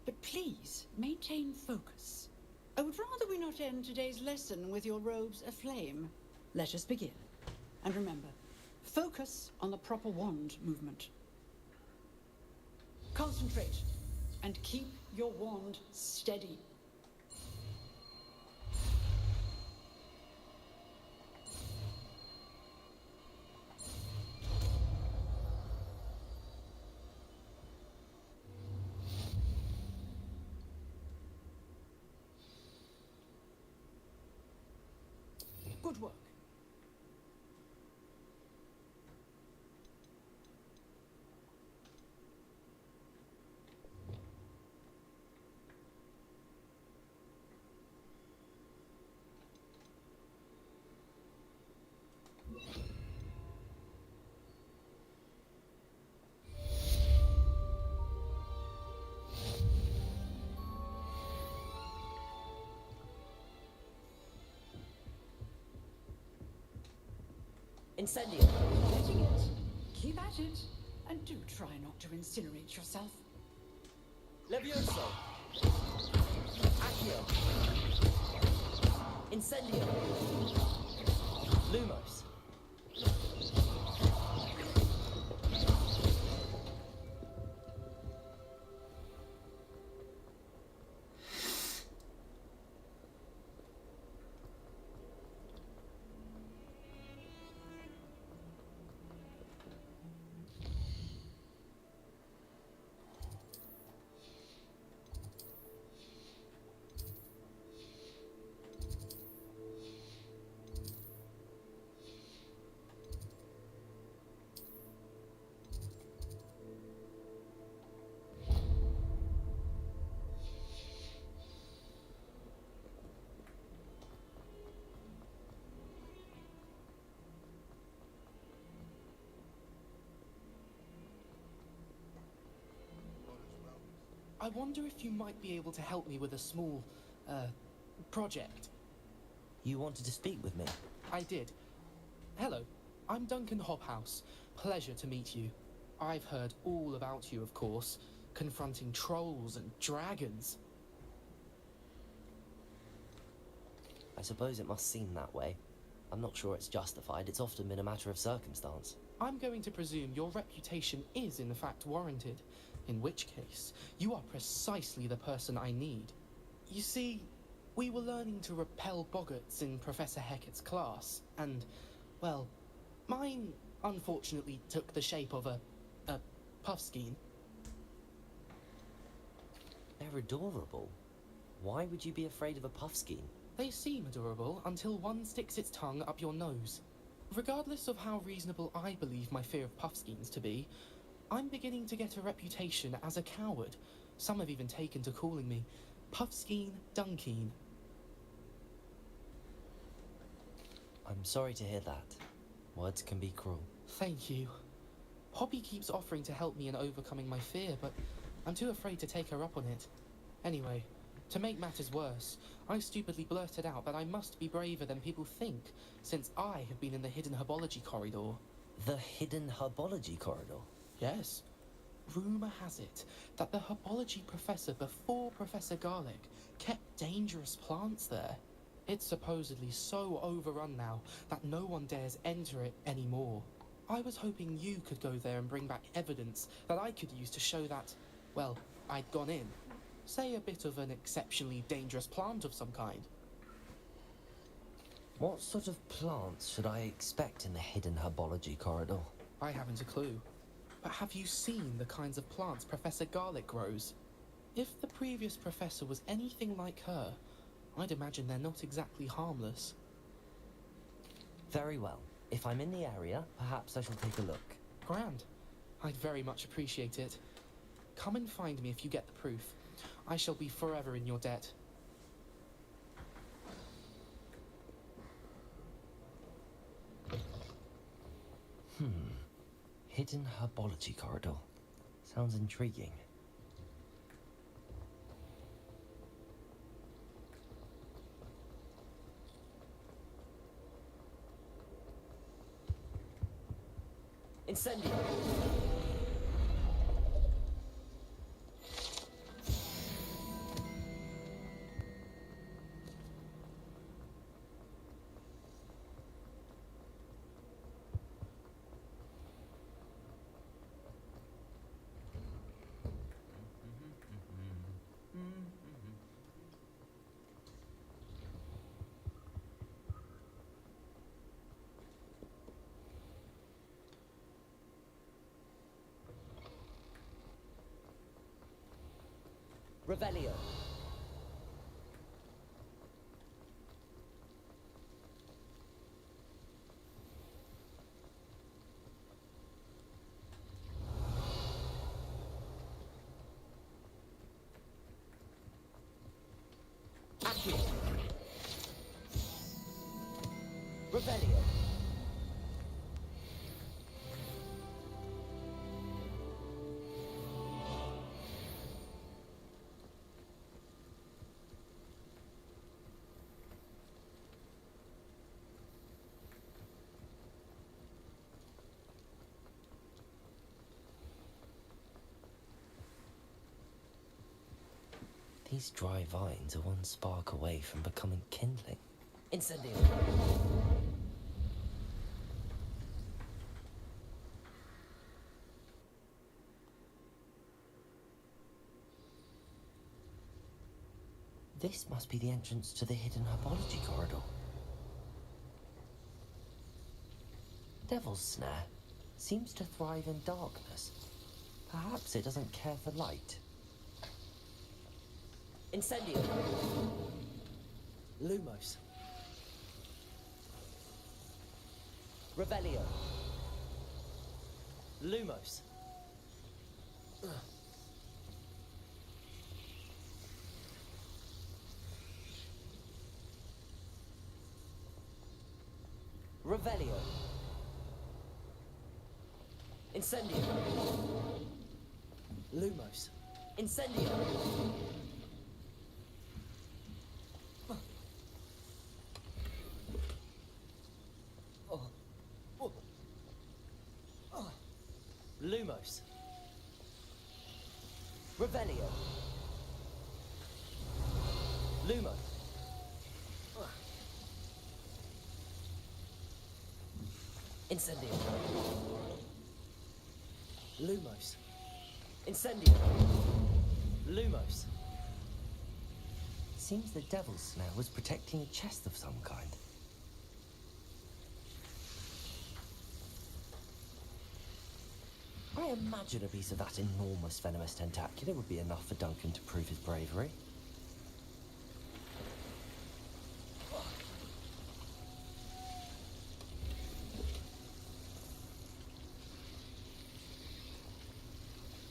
but please maintain focus. I would rather we not end today's lesson with your robes aflame. Let us begin. And remember, focus on the proper wand movement. Concentrate and keep your wand steady. Good work. Incendio! Getting it. Keep at it. And do try not to incinerate yourself. Levioso! Accio! Incendio! Lumos! I wonder if you might be able to help me with a small, project. You wanted to speak with me? I did. Hello, I'm Duncan Hobhouse. Pleasure to meet you. I've heard all about you, of course, confronting trolls and dragons. I suppose it must seem that way. I'm not sure it's justified. It's often been a matter of circumstance. I'm going to presume your reputation is in fact warranted, in which case, you are precisely the person I need. You see, we were learning to repel boggarts in Professor Hecat's class, and, well, mine unfortunately took the shape of a puffskein. They're adorable. Why would you be afraid of a puffskein? They seem adorable until one sticks its tongue up your nose. Regardless of how reasonable I believe my fear of puffskeins to be, I'm beginning to get a reputation as a coward. Some have even taken to calling me Puffskein Dunkeen. I'm sorry to hear that. Words can be cruel. Thank you. Poppy keeps offering to help me in overcoming my fear, but I'm too afraid to take her up on it. Anyway, to make matters worse, I stupidly blurted out that I must be braver than people think, since I have been in the hidden herbology corridor. The hidden herbology corridor? Yes. Rumour has it that the herbology professor before Professor Garlic kept dangerous plants there. It's supposedly so overrun now that no one dares enter it anymore. I was hoping you could go there and bring back evidence that I could use to show that, well, I'd gone in. Say a bit of an exceptionally dangerous plant of some kind. What sort of plants should I expect in the hidden herbology corridor? I haven't a clue. But have you seen the kinds of plants Professor Garlic grows? If the previous professor was anything like her, I'd imagine they're not exactly harmless. Very well. If I'm in the area, perhaps I shall take a look. Grand. I'd very much appreciate it. Come and find me if you get the proof. I shall be forever in your debt. Hidden herbology corridor. Sounds intriguing. Incendio! Revelio. Accio. Revelio. These dry vines are one spark away from becoming kindling. Incendio! This must be the entrance to the hidden herbology corridor. Devil's Snare seems to thrive in darkness. Perhaps it doesn't care for light. Incendio! Lumos. Revelio. Lumos. Revelio. Incendio. Lumos. Incendio. Lumos. Revelio. Lumos. Incendio. Lumos. Incendio. Lumos. Seems the Devil's Snare was protecting a chest of some kind. I imagine a piece of that enormous venomous tentacular would be enough for Duncan to prove his bravery.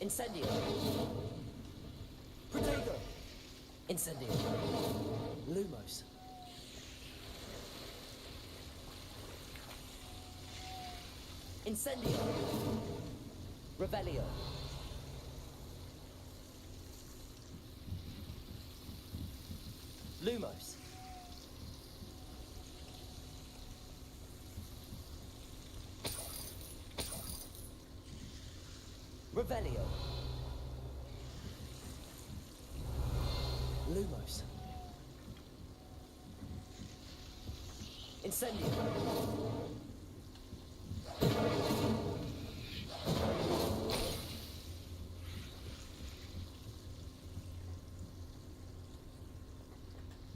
Incendio. Protego. Incendio. Lumos. Incendio. Revelio. Lumos. Revelio. Lumos. Incendio.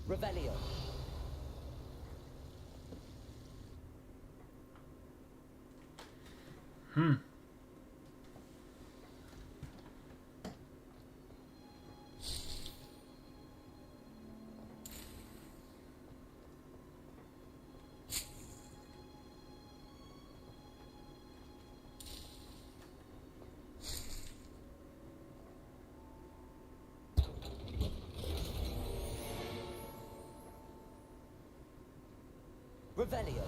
Revelio. Revelio.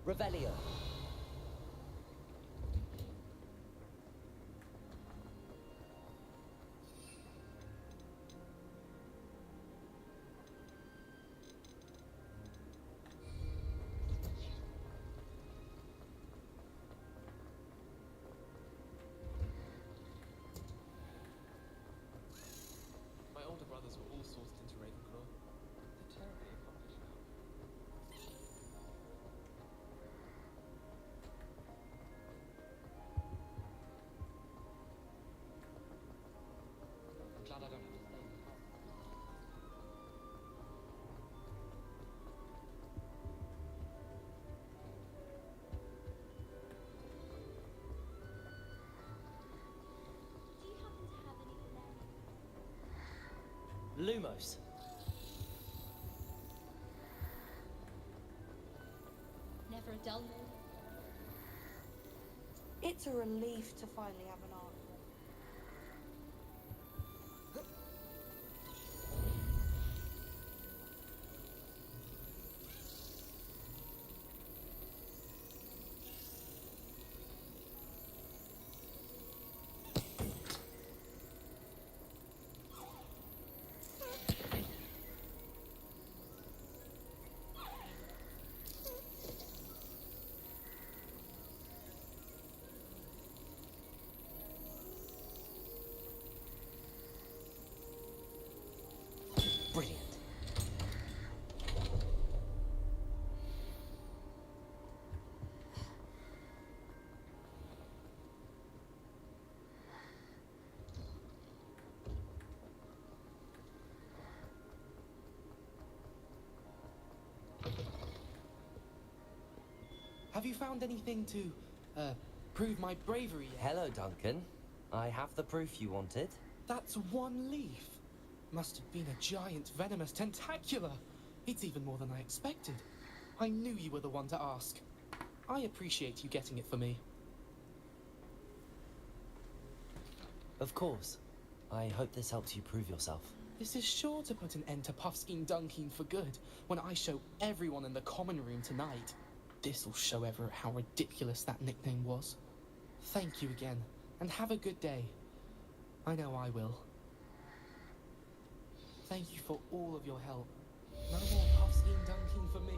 Revelio. My older brothers were all sourced into Ravenclaw. They're terribly accomplished now. I'm glad I don't have to stay in the house. Do you happen to have any valerian? Lumos. Never a dull moment. It's a relief to finally have an answer. Brilliant. Have you found anything to, prove my bravery yet? Hello, Duncan. I have the proof you wanted. That's one leaf. Must have been a giant venomous tentacula. It's even more than I expected. I knew you were the one to ask. I appreciate you getting it for me. Of course. I hope this helps you prove yourself. This is sure to put an end to Puffskein Dunkeen for good when I show everyone in the common room tonight. This'll show Everett how ridiculous that nickname was. Thank you again, and have a good day. I know I will. Thank you for all of your help. No more Puffskein Dunkeen for me.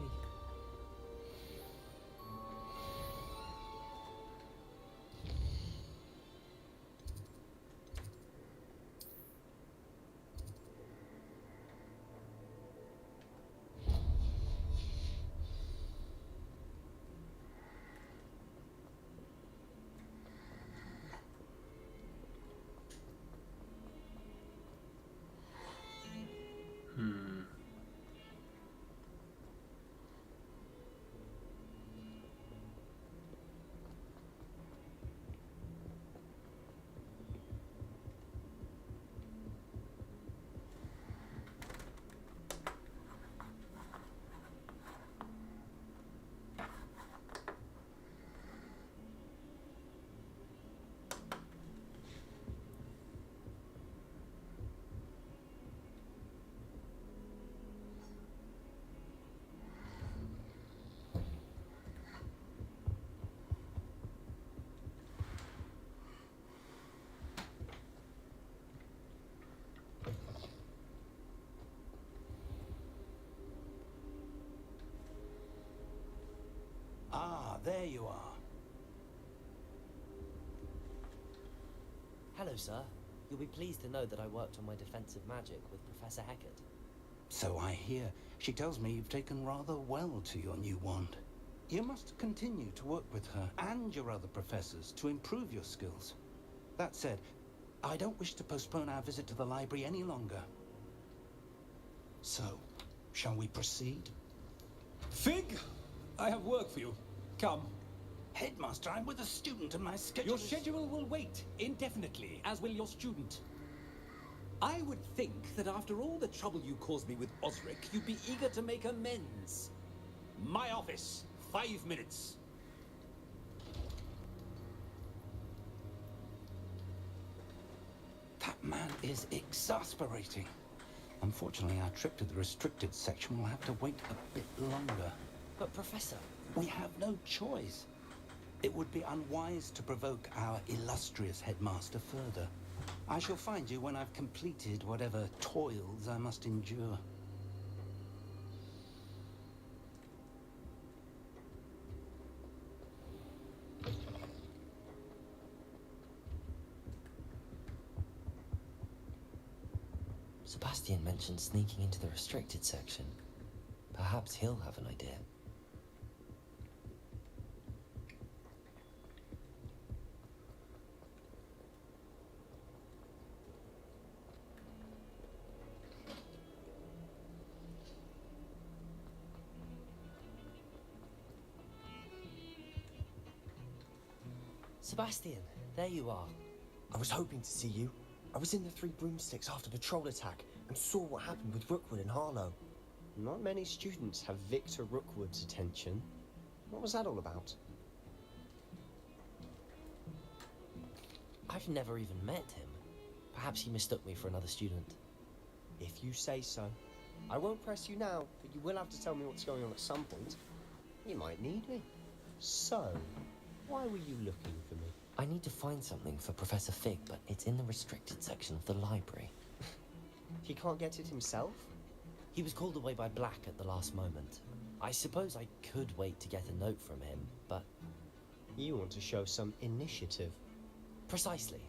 Ah, there you are. Hello, sir. You'll be pleased to know that I worked on my defensive magic with Professor Heckert. So I hear. She tells me you've taken rather well to your new wand. You must continue to work with her and your other professors to improve your skills. That said, I don't wish to postpone our visit to the library any longer. So, shall we proceed? Fig, I have work for you. Come. Headmaster, I'm with a student and my schedule Your schedule will wait indefinitely, as will your student. I would think that after all the trouble you caused me with Osric, you'd be eager to make amends. My office, 5 minutes. That man is exasperating. Unfortunately, our trip to the restricted section will have to wait a bit longer. But, Professor... We have no choice. It would be unwise to provoke our illustrious headmaster further. I shall find you when I've completed whatever toils I must endure. Sebastian mentioned sneaking into the restricted section. Perhaps he'll have an idea. Sebastian, there you are. I was hoping to see you. I was in the Three Broomsticks after the troll attack and saw what happened with Rookwood and Harlow. Not many students have Victor Rookwood's attention. What was that all about? I've never even met him. Perhaps he mistook me for another student. If you say so. I won't press you now, but you will have to tell me what's going on at some point. You might need me. So, why were you looking for me? I need to find something for Professor Fig, but it's in the restricted section of the library. He can't get it himself? He was called away by Black at the last moment. I suppose I could wait to get a note from him, but... You want to show some initiative. Precisely.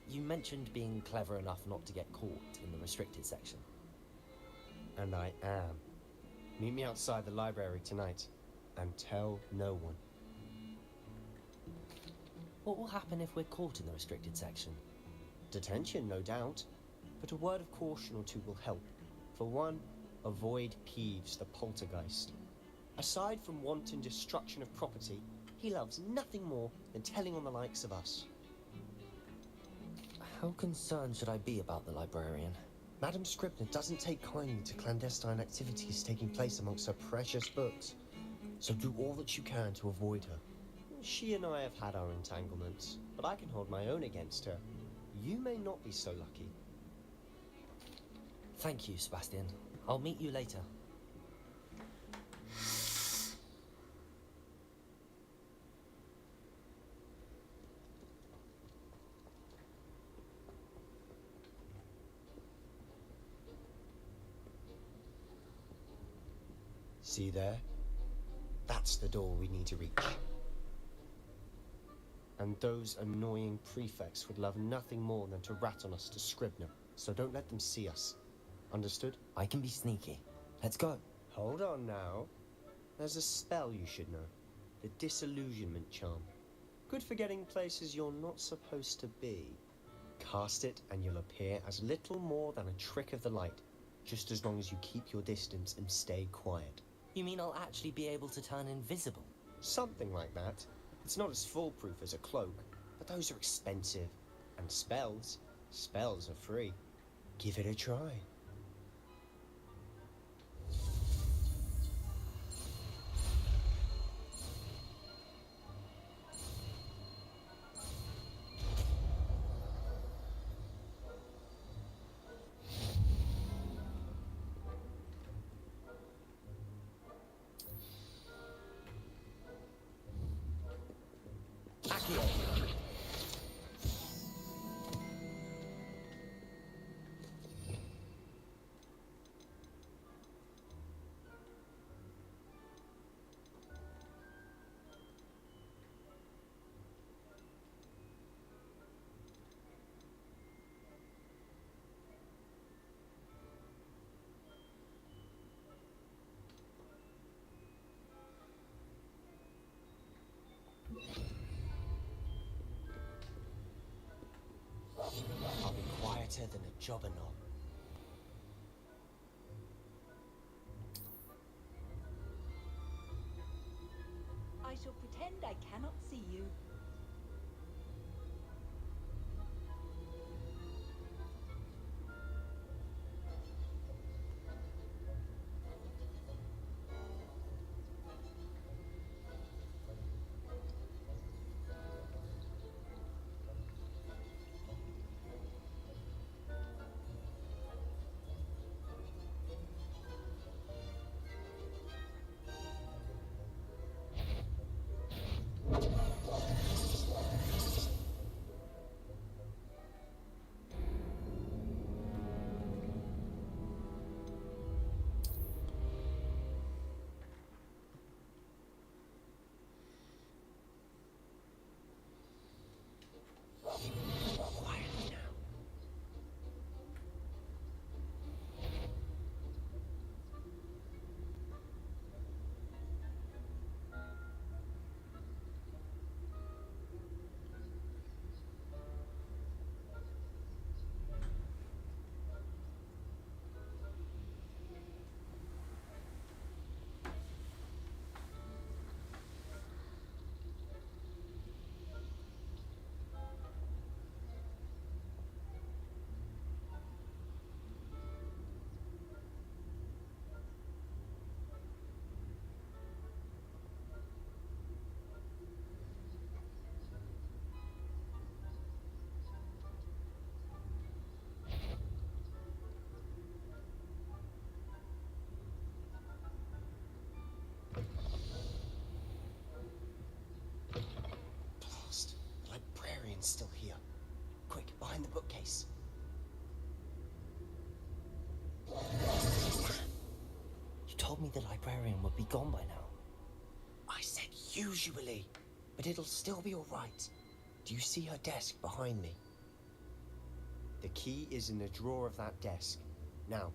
You mentioned being clever enough not to get caught in the restricted section. And I am. Meet me outside the library tonight, and tell no one. What will happen if we're caught in the restricted section? Detention, no doubt. But a word of caution or two will help. For one, avoid Peeves the poltergeist. Aside from wanton destruction of property, he loves nothing more than telling on the likes of us. How concerned should I be about the librarian? Madam Scribner doesn't take kindly to clandestine activities taking place amongst her precious books, so do all that you can to avoid her. She and I have had our entanglements, but I can hold my own against her. You may not be so lucky. Thank you, Sebastian. I'll meet you later. See there? That's the door we need to reach. And those annoying prefects would love nothing more than to rat on us to Scribner, so don't let them see us. Understood? I can be sneaky. Let's go. Hold on now. There's a spell you should know. The disillusionment charm. Good for getting places you're not supposed to be. Cast it and you'll appear as little more than a trick of the light, just as long as you keep your distance and stay quiet. You mean I'll actually be able to turn invisible? Something like that. It's not as foolproof as a cloak, but those are expensive. And spells are free. Give it a try. I'll be quieter than a jobber knob. I shall pretend I cannot see you. Still here. Quick, behind the bookcase. You told me the librarian would be gone by now. I said usually, but it'll still be all right. Do you see her desk behind me? The key is in the drawer of that desk. Now,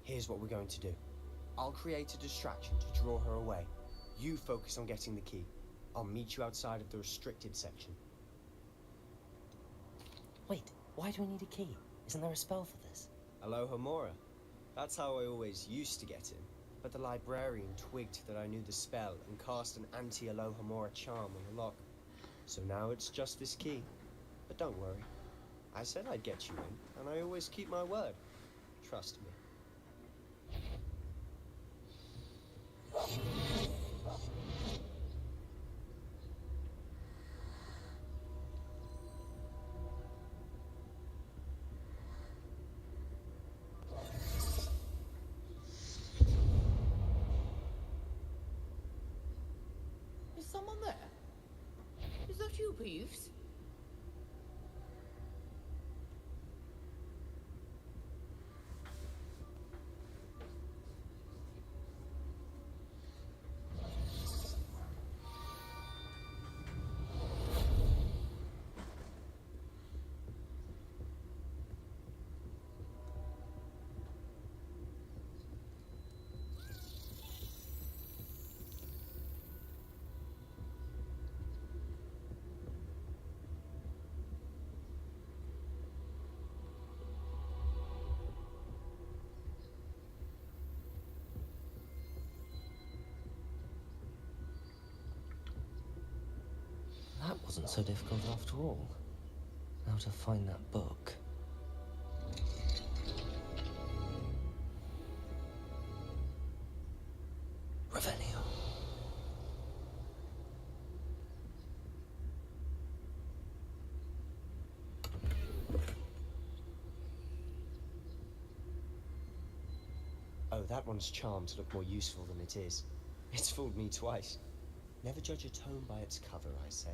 Here's what we're going to do. I'll create a distraction to draw her away. You focus on getting the key. I'll meet you outside of the restricted section. Wait, why do we need a key? Isn't there a spell for this? Alohomora. That's how I always used to get in. But the librarian twigged that I knew the spell and cast an anti-Alohomora charm on the lock. So now it's just this key. But don't worry. I said I'd get you in, and I always keep my word. Trust me. Is someone there? Is that you, Peeves? That wasn't so difficult after all. Now to find that book. Revelio. Oh, that one's charmed to look more useful than it is. It's fooled me twice. Never judge a tome by its cover, I say.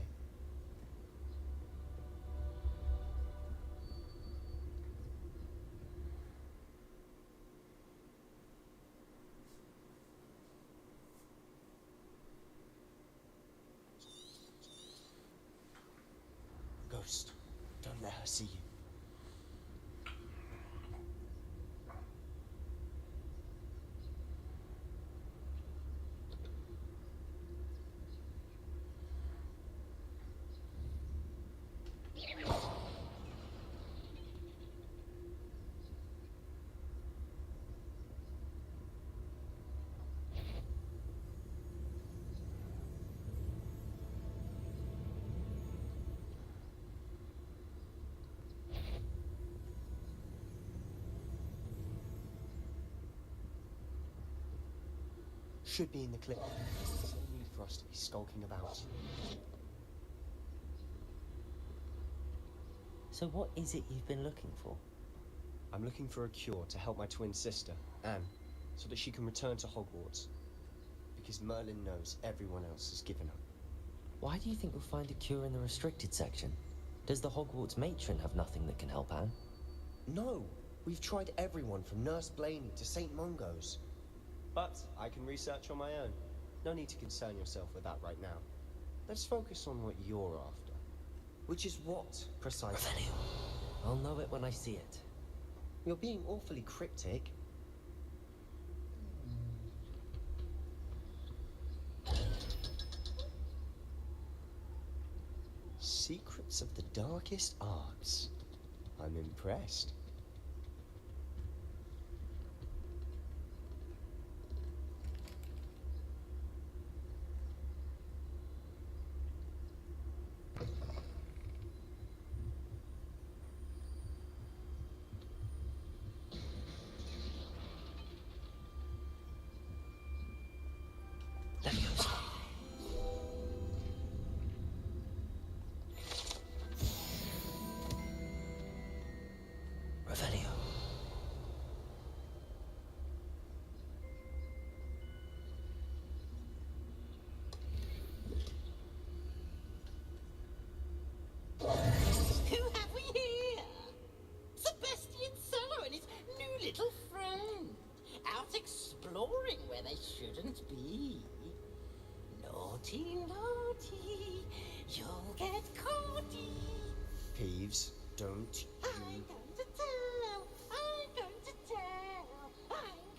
Ghost, don't let her see you. Should be in the clip. There's no need for us to be skulking about. So what is it you've been looking for? I'm looking for a cure to help my twin sister, Anne, so that she can return to Hogwarts. Because Merlin knows everyone else has given up. Why do you think we'll find a cure in the restricted section? Does the Hogwarts matron have nothing that can help Anne? No! We've tried everyone from Nurse Blaney to St. Mungo's. But I can research on my own. No need to concern yourself with that right now. Let's focus on what you're after. Which is what, precisely? I'll know it when I see it. You're being awfully cryptic. Secrets of the darkest arts. I'm impressed. Naughty, you'll get caughty. Peeves, don't you... I'm going to tell, I'm going to tell, I'm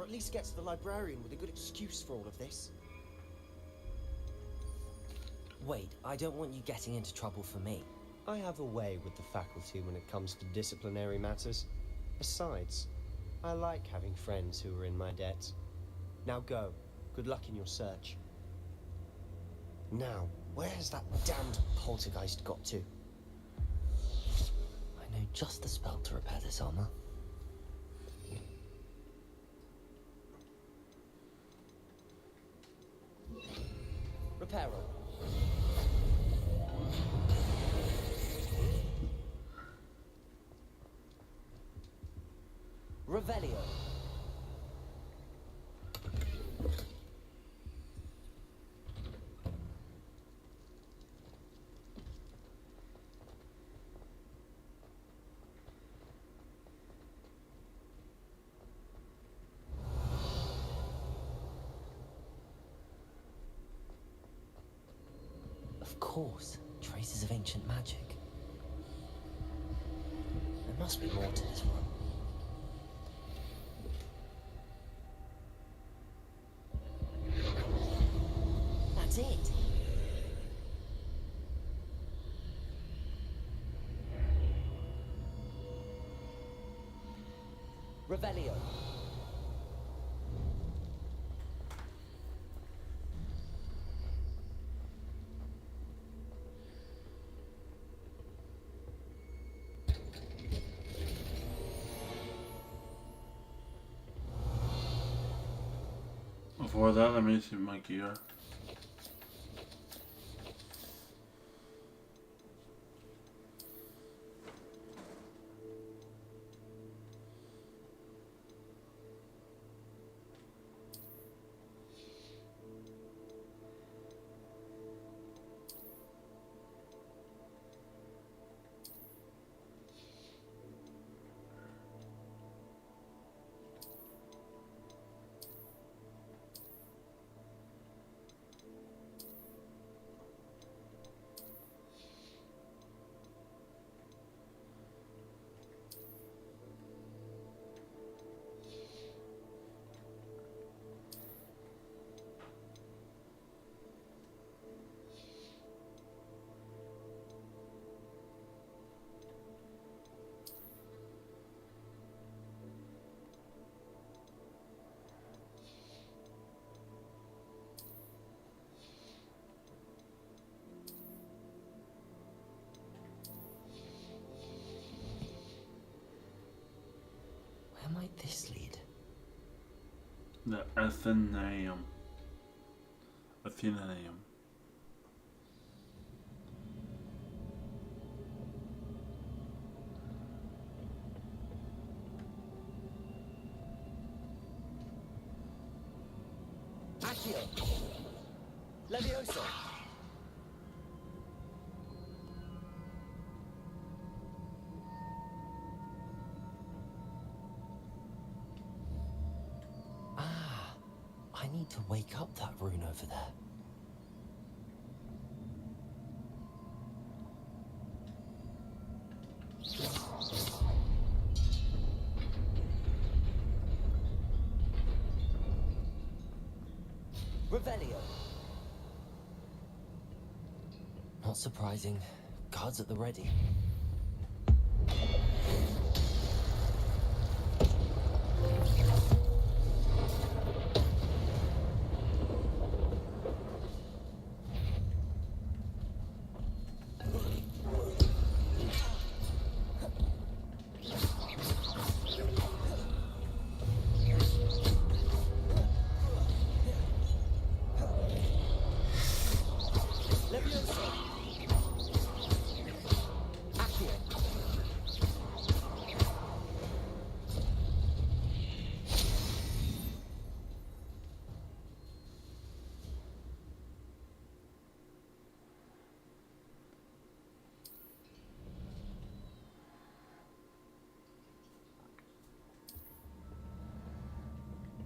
at least get to the librarian with a good excuse for all of this. Wait, I don't want you getting into trouble for me. I have a way with the faculty when it comes to disciplinary matters. Besides, I like having friends who are in my debt. Now go. Good luck in your search. Now, where has that damned poltergeist got to? I know just the spell to repair this armor. Reparo. Revelio. Of course, traces of ancient magic. There must be more to this one. That's it. Revelio. Before that, let me see my gear. Where might this lead? The Athenaeum. Athenaeum. Accio. Levioso. I need to wake up that rune over there. Revelio. Not surprising. Guards at the ready.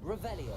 Revelio.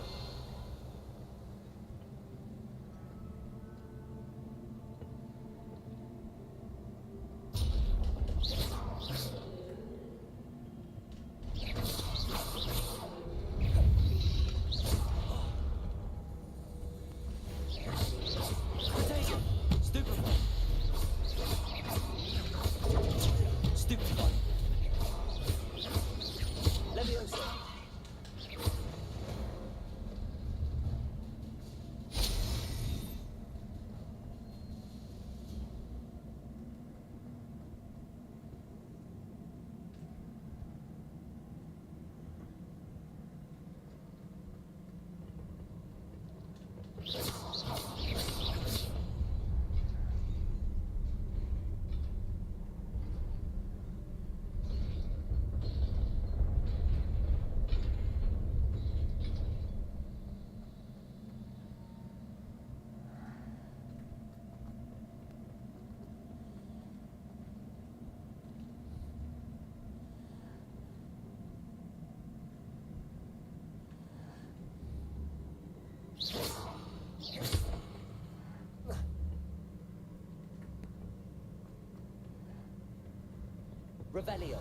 Revelio.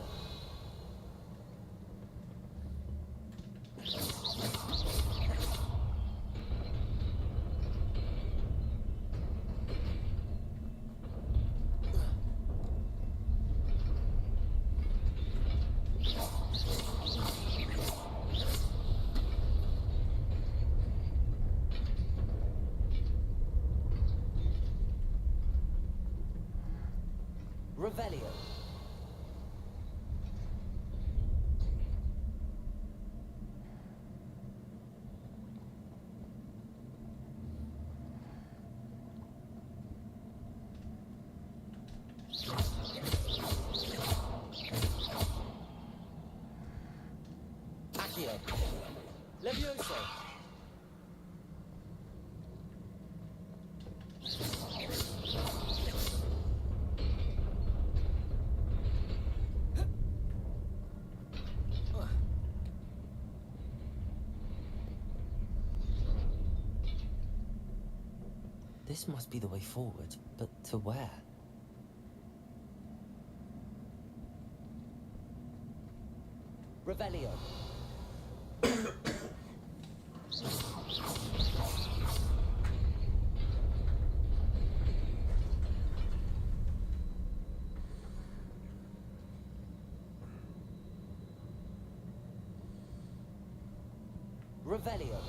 Revelio. Accio. Levioso. This must be the way forward, but to where? Revelio. Revelio.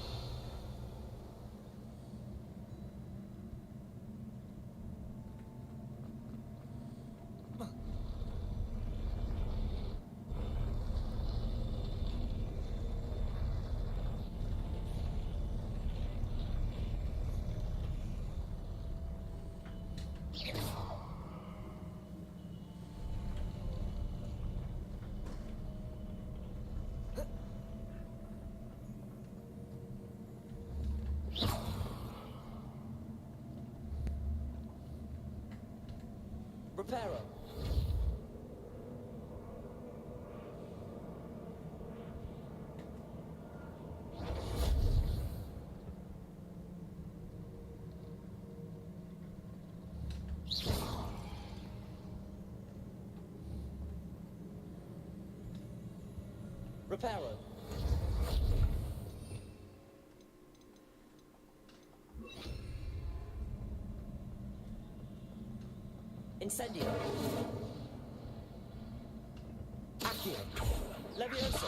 Reparo. Reparo. Incendio. Accio. Levioso.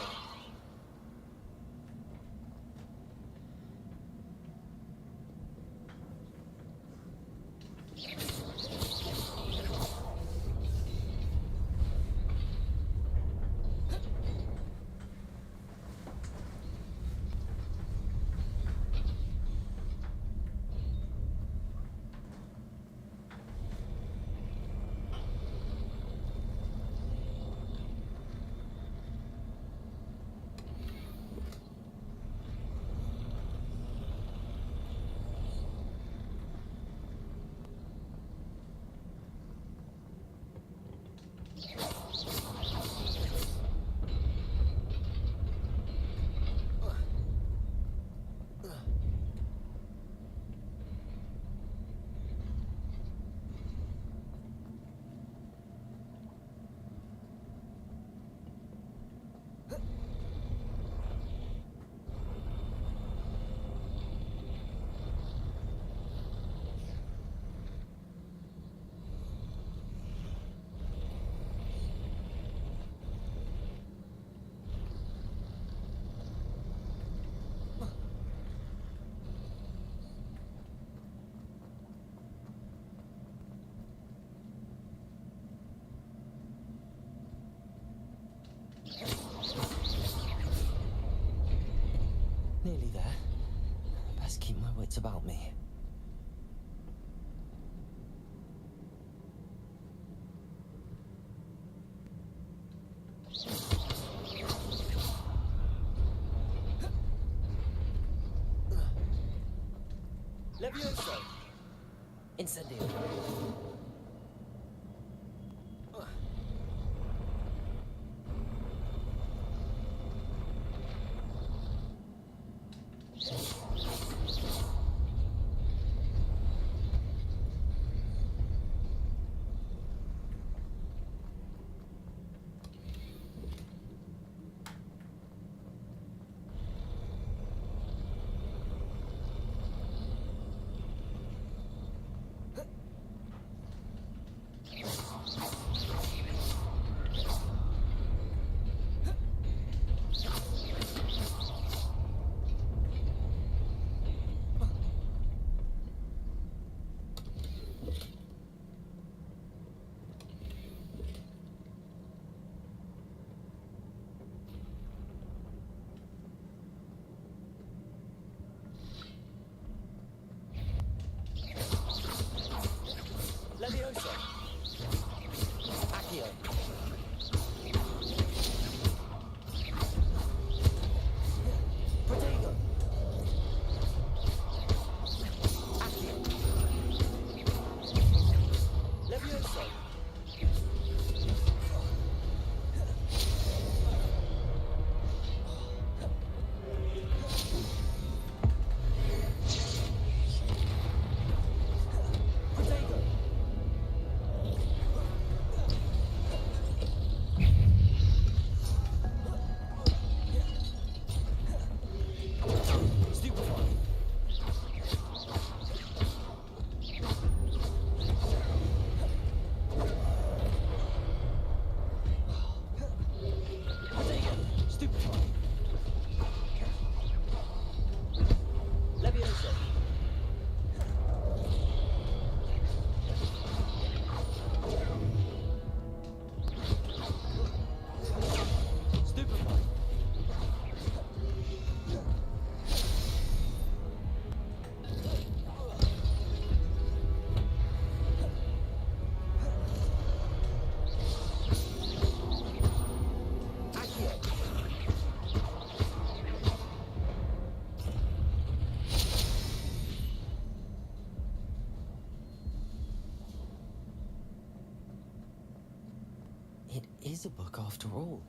Nearly there. Best keep my wits about me. Levioso. Incendio. is a book after all.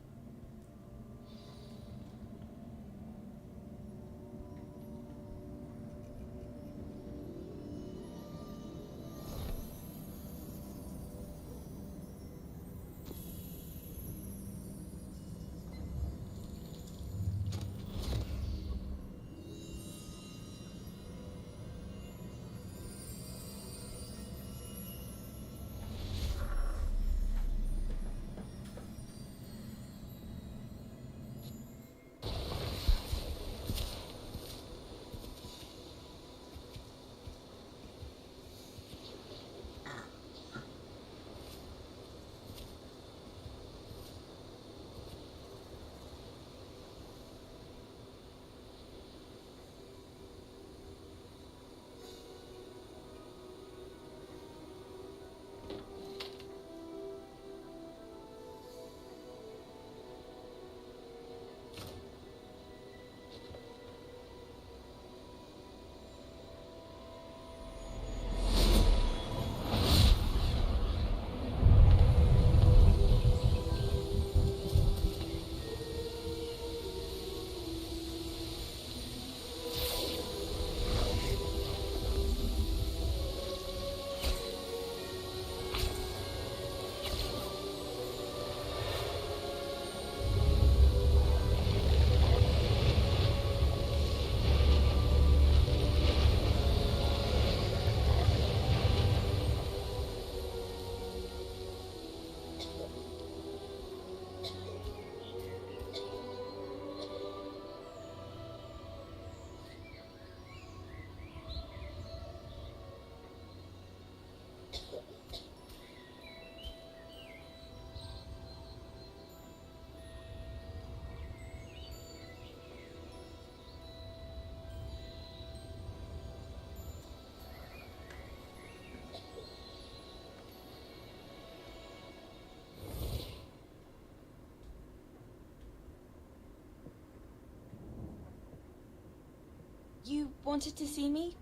You wanted to see me?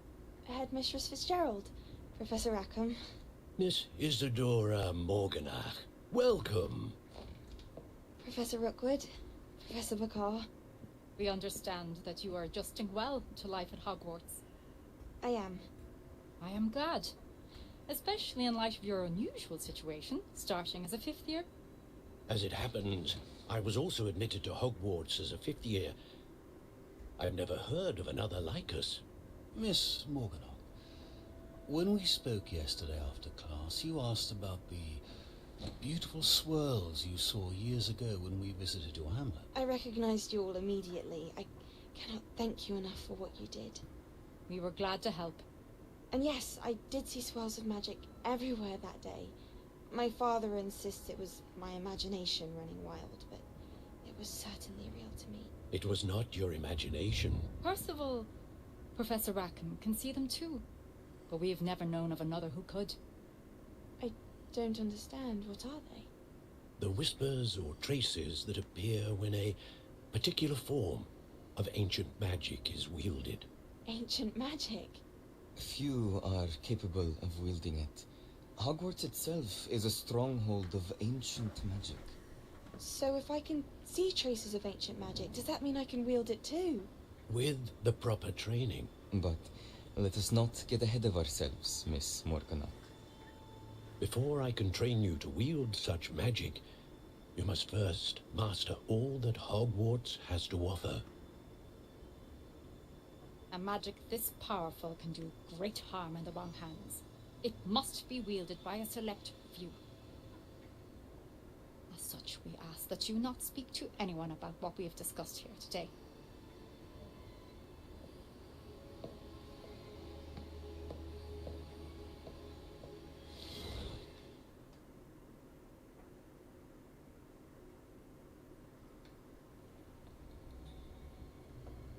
Headmistress Fitzgerald, Professor Rackham. Miss Isadora Morganach, welcome. Professor Rookwood, Professor Bakar. We understand that you are adjusting well to life at Hogwarts. I am. I am glad. Especially in light of your unusual situation, starting as a 5th year. As it happens, I was also admitted to Hogwarts as a 5th year. I've never heard of another like us. Miss Morganach, when we spoke yesterday after class, you asked about the beautiful swirls you saw years ago when we visited your hamlet. I recognized you all immediately. I cannot thank you enough for what you did. We were glad to help. And yes, I did see swirls of magic everywhere that day. My father insists it was my imagination running wild, but it was certainly real to me. It was not your imagination. Percival, Professor Rackham can see them too, but we have never known of another who could. I don't understand. What are they? The whispers or traces that appear when a particular form of ancient magic is wielded. Ancient magic? Few are capable of wielding it. Hogwarts itself is a stronghold of ancient magic. So if I can see traces of ancient magic, does that mean I can wield it too? With the proper training. But let us not get ahead of ourselves, Miss Morganach. Before I can train you to wield such magic, you must first master all that Hogwarts has to offer. A magic this powerful can do great harm in the wrong hands. It must be wielded by a select few. As such, we ask that you not speak to anyone about what we have discussed here today.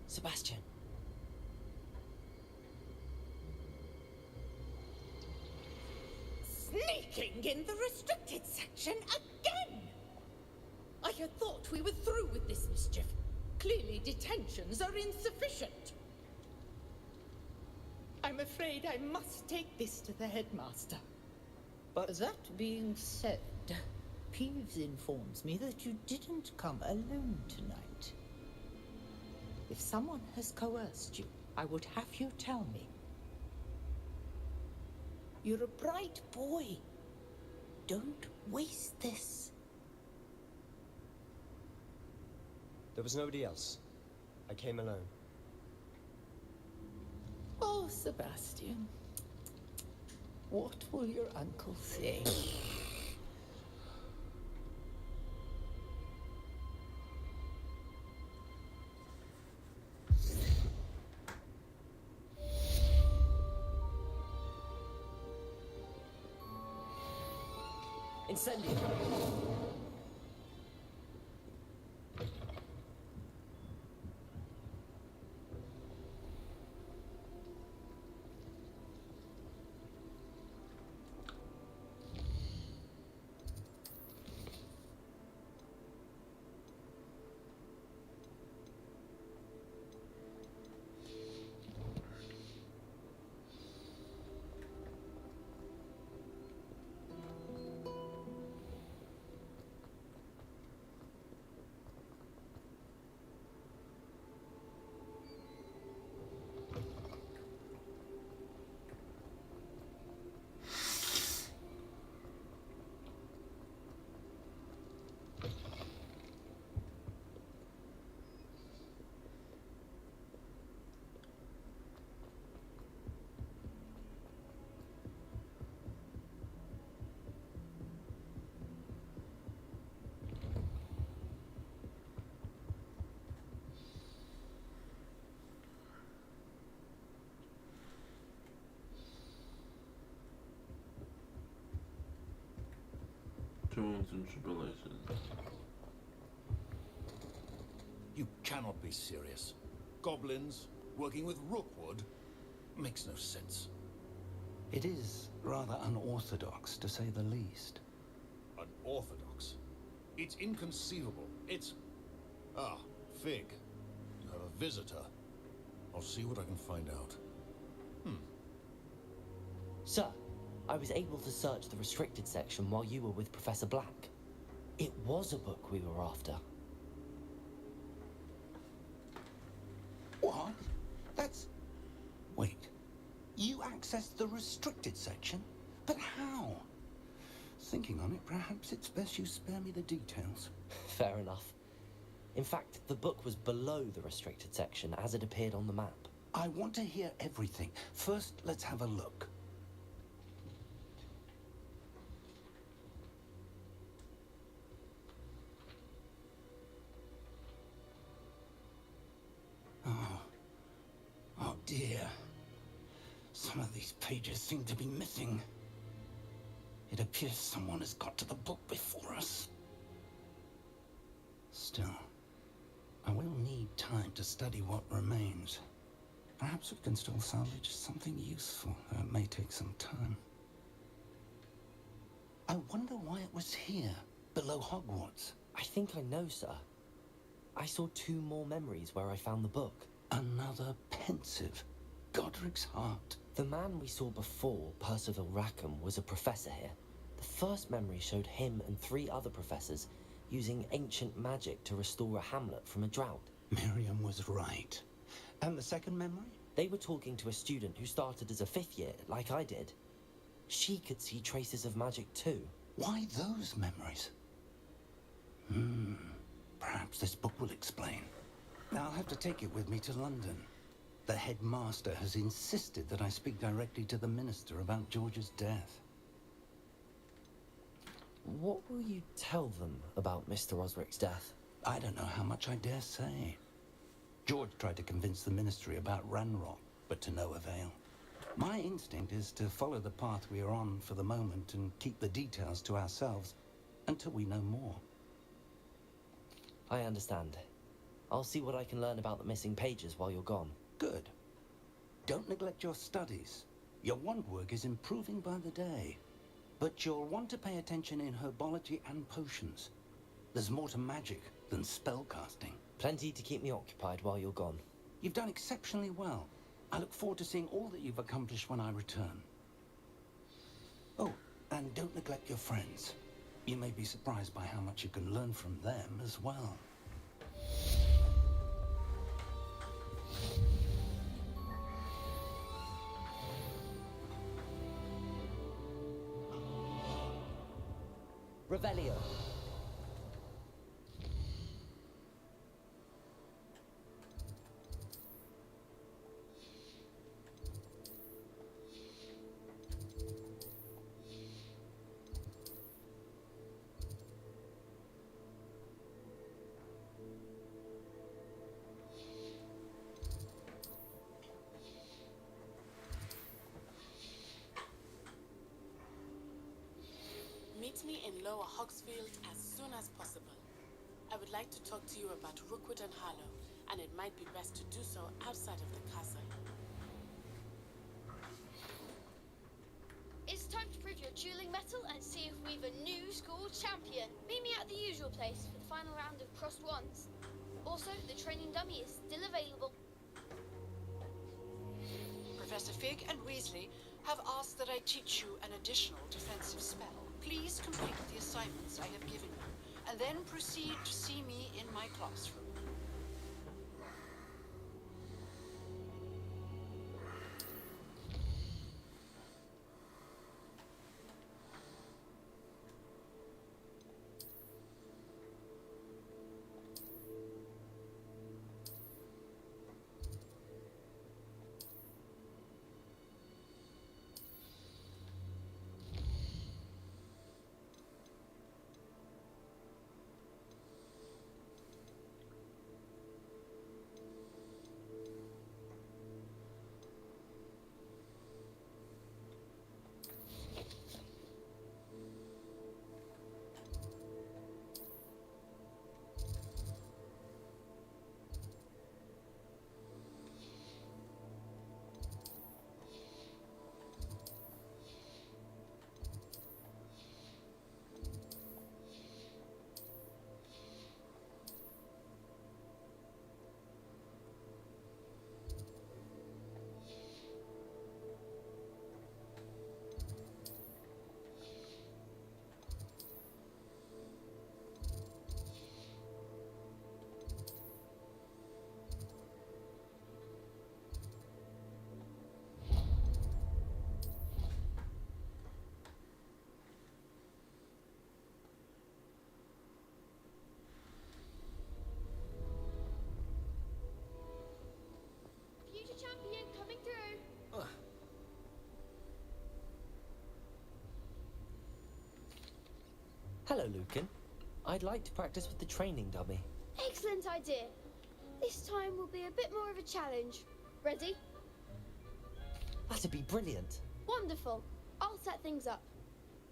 Sebastian. Sneaking in the restricted section again! I had thought we were through with this mischief. Clearly detentions are insufficient. I'm afraid I must take this to the headmaster. But that being said, Peeves informs me that you didn't come alone tonight. If someone has coerced you, I would have you tell me. You're a bright boy. Don't waste this. There was nobody else. I came alone. Oh, Sebastian. What will your uncle say? Incendio! Tunes and tribulations. You cannot be serious. Goblins working with Rookwood makes no sense. It is rather unorthodox, to say the least. Unorthodox? It's inconceivable. It's... Ah, Fig. You have a visitor. I'll see what I can find out. Sir, I was able to search the restricted section while you were with Professor Black. It was a book we were after. What? That's... Wait. You accessed the restricted section? But how? Thinking on it, perhaps it's best you spare me the details. Fair enough. In fact, the book was below the restricted section as it appeared on the map. I want to hear everything. First, let's have a look. Oh dear. Some of these pages seem to be missing. It appears someone has got to the book before us. Still, I will need time to study what remains. Perhaps we can still salvage something useful, though it may take some time. I wonder why it was here, below Hogwarts. I think I know, sir. I saw 2 more memories where I found the book. Another pensive. Godric's heart. The man we saw before, Percival Rackham, was a professor here. The first memory showed him and 3 other professors using ancient magic to restore a hamlet from a drought. Miriam was right. And the second memory? They were talking to a student who started as a 5th year, like I did. She could see traces of magic too. Why those memories? Perhaps this book will explain. Now I'll have to take it with me to London. The headmaster has insisted that I speak directly to the minister about George's death. What will you tell them about Mr. Osric's death? I don't know how much I dare say. George tried to convince the ministry about Ranrock, but to no avail. My instinct is to follow the path we are on for the moment and keep the details to ourselves until we know more. I understand. I'll see what I can learn about the missing pages while you're gone. Good. Don't neglect your studies. Your wand work is improving by the day. But you'll want to pay attention in herbology and potions. There's more to magic than spellcasting. Plenty to keep me occupied while you're gone. You've done exceptionally well. I look forward to seeing all that you've accomplished when I return. Oh, and don't neglect your friends. You may be surprised by how much you can learn from them as well. Revelio. Meet me in Lower Hogsfield as soon as possible. I would like to talk to you about Rookwood and Harlow, and it might be best to do so outside of the castle. It's time to prove your dueling mettle and see if we've a new school champion. Meet me at the usual place for the final round of crossed wands. Also, the training dummy is still available. Professor Fig and Weasley have asked that I teach you an additional defensive spell. Please complete the assignments I have given you, and then proceed to see me in my classroom. Future champion coming through. Hello, Lucan. I'd like to practice with the training dummy. Excellent idea. This time will be a bit more of a challenge. Ready? That'd be brilliant. Wonderful. I'll set things up.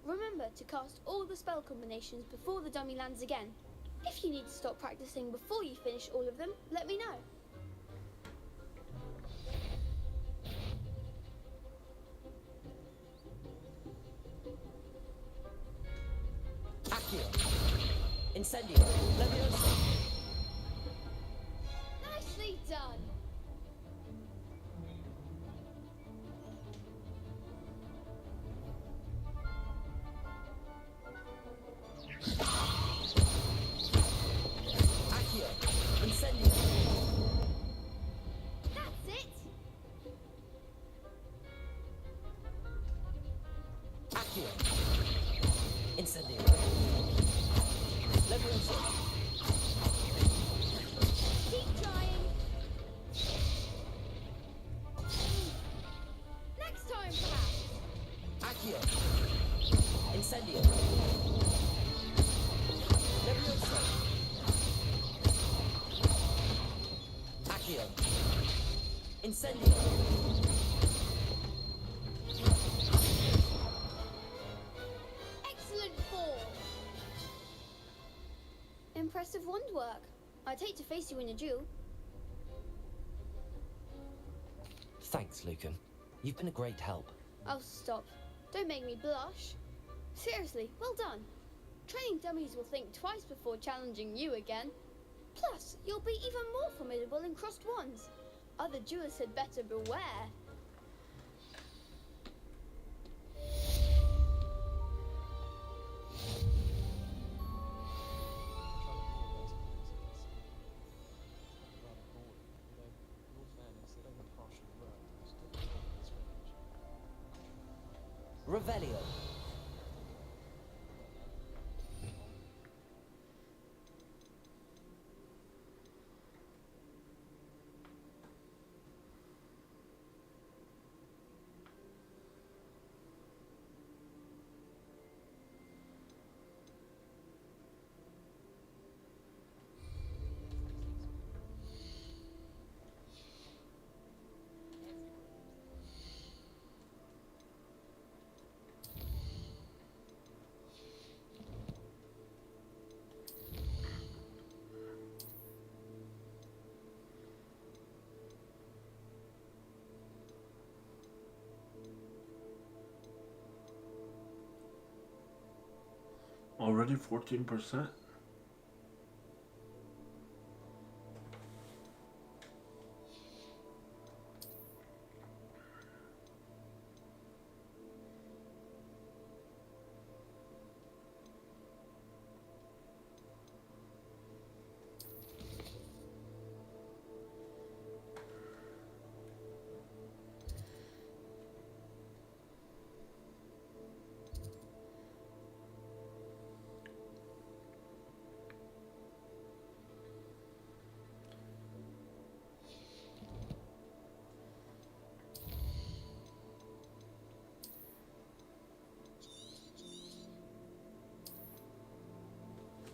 Remember to cast all the spell combinations before the dummy lands again. If you need to stop practicing before you finish all of them, let me know. Accio. Incendio. Leviosa. Nicely done. Accio. Incendio. That's it. Accio. Incendio. Leviosa. Keep trying. Next time, perhaps. Accio. Incendio. Leviosa. Accio. Incendio. Excellent form. Impressive wand work. I'd hate to face you in a duel. Thanks, Lucan. You've been a great help. Oh, stop. Don't make me blush. Seriously, well done. Training dummies will think twice before challenging you again. Plus, you'll be even more formidable in crossed wands. Other duelists had better beware. Revelio. Already 14%?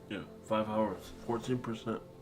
Yeah, 5 hours, 14%.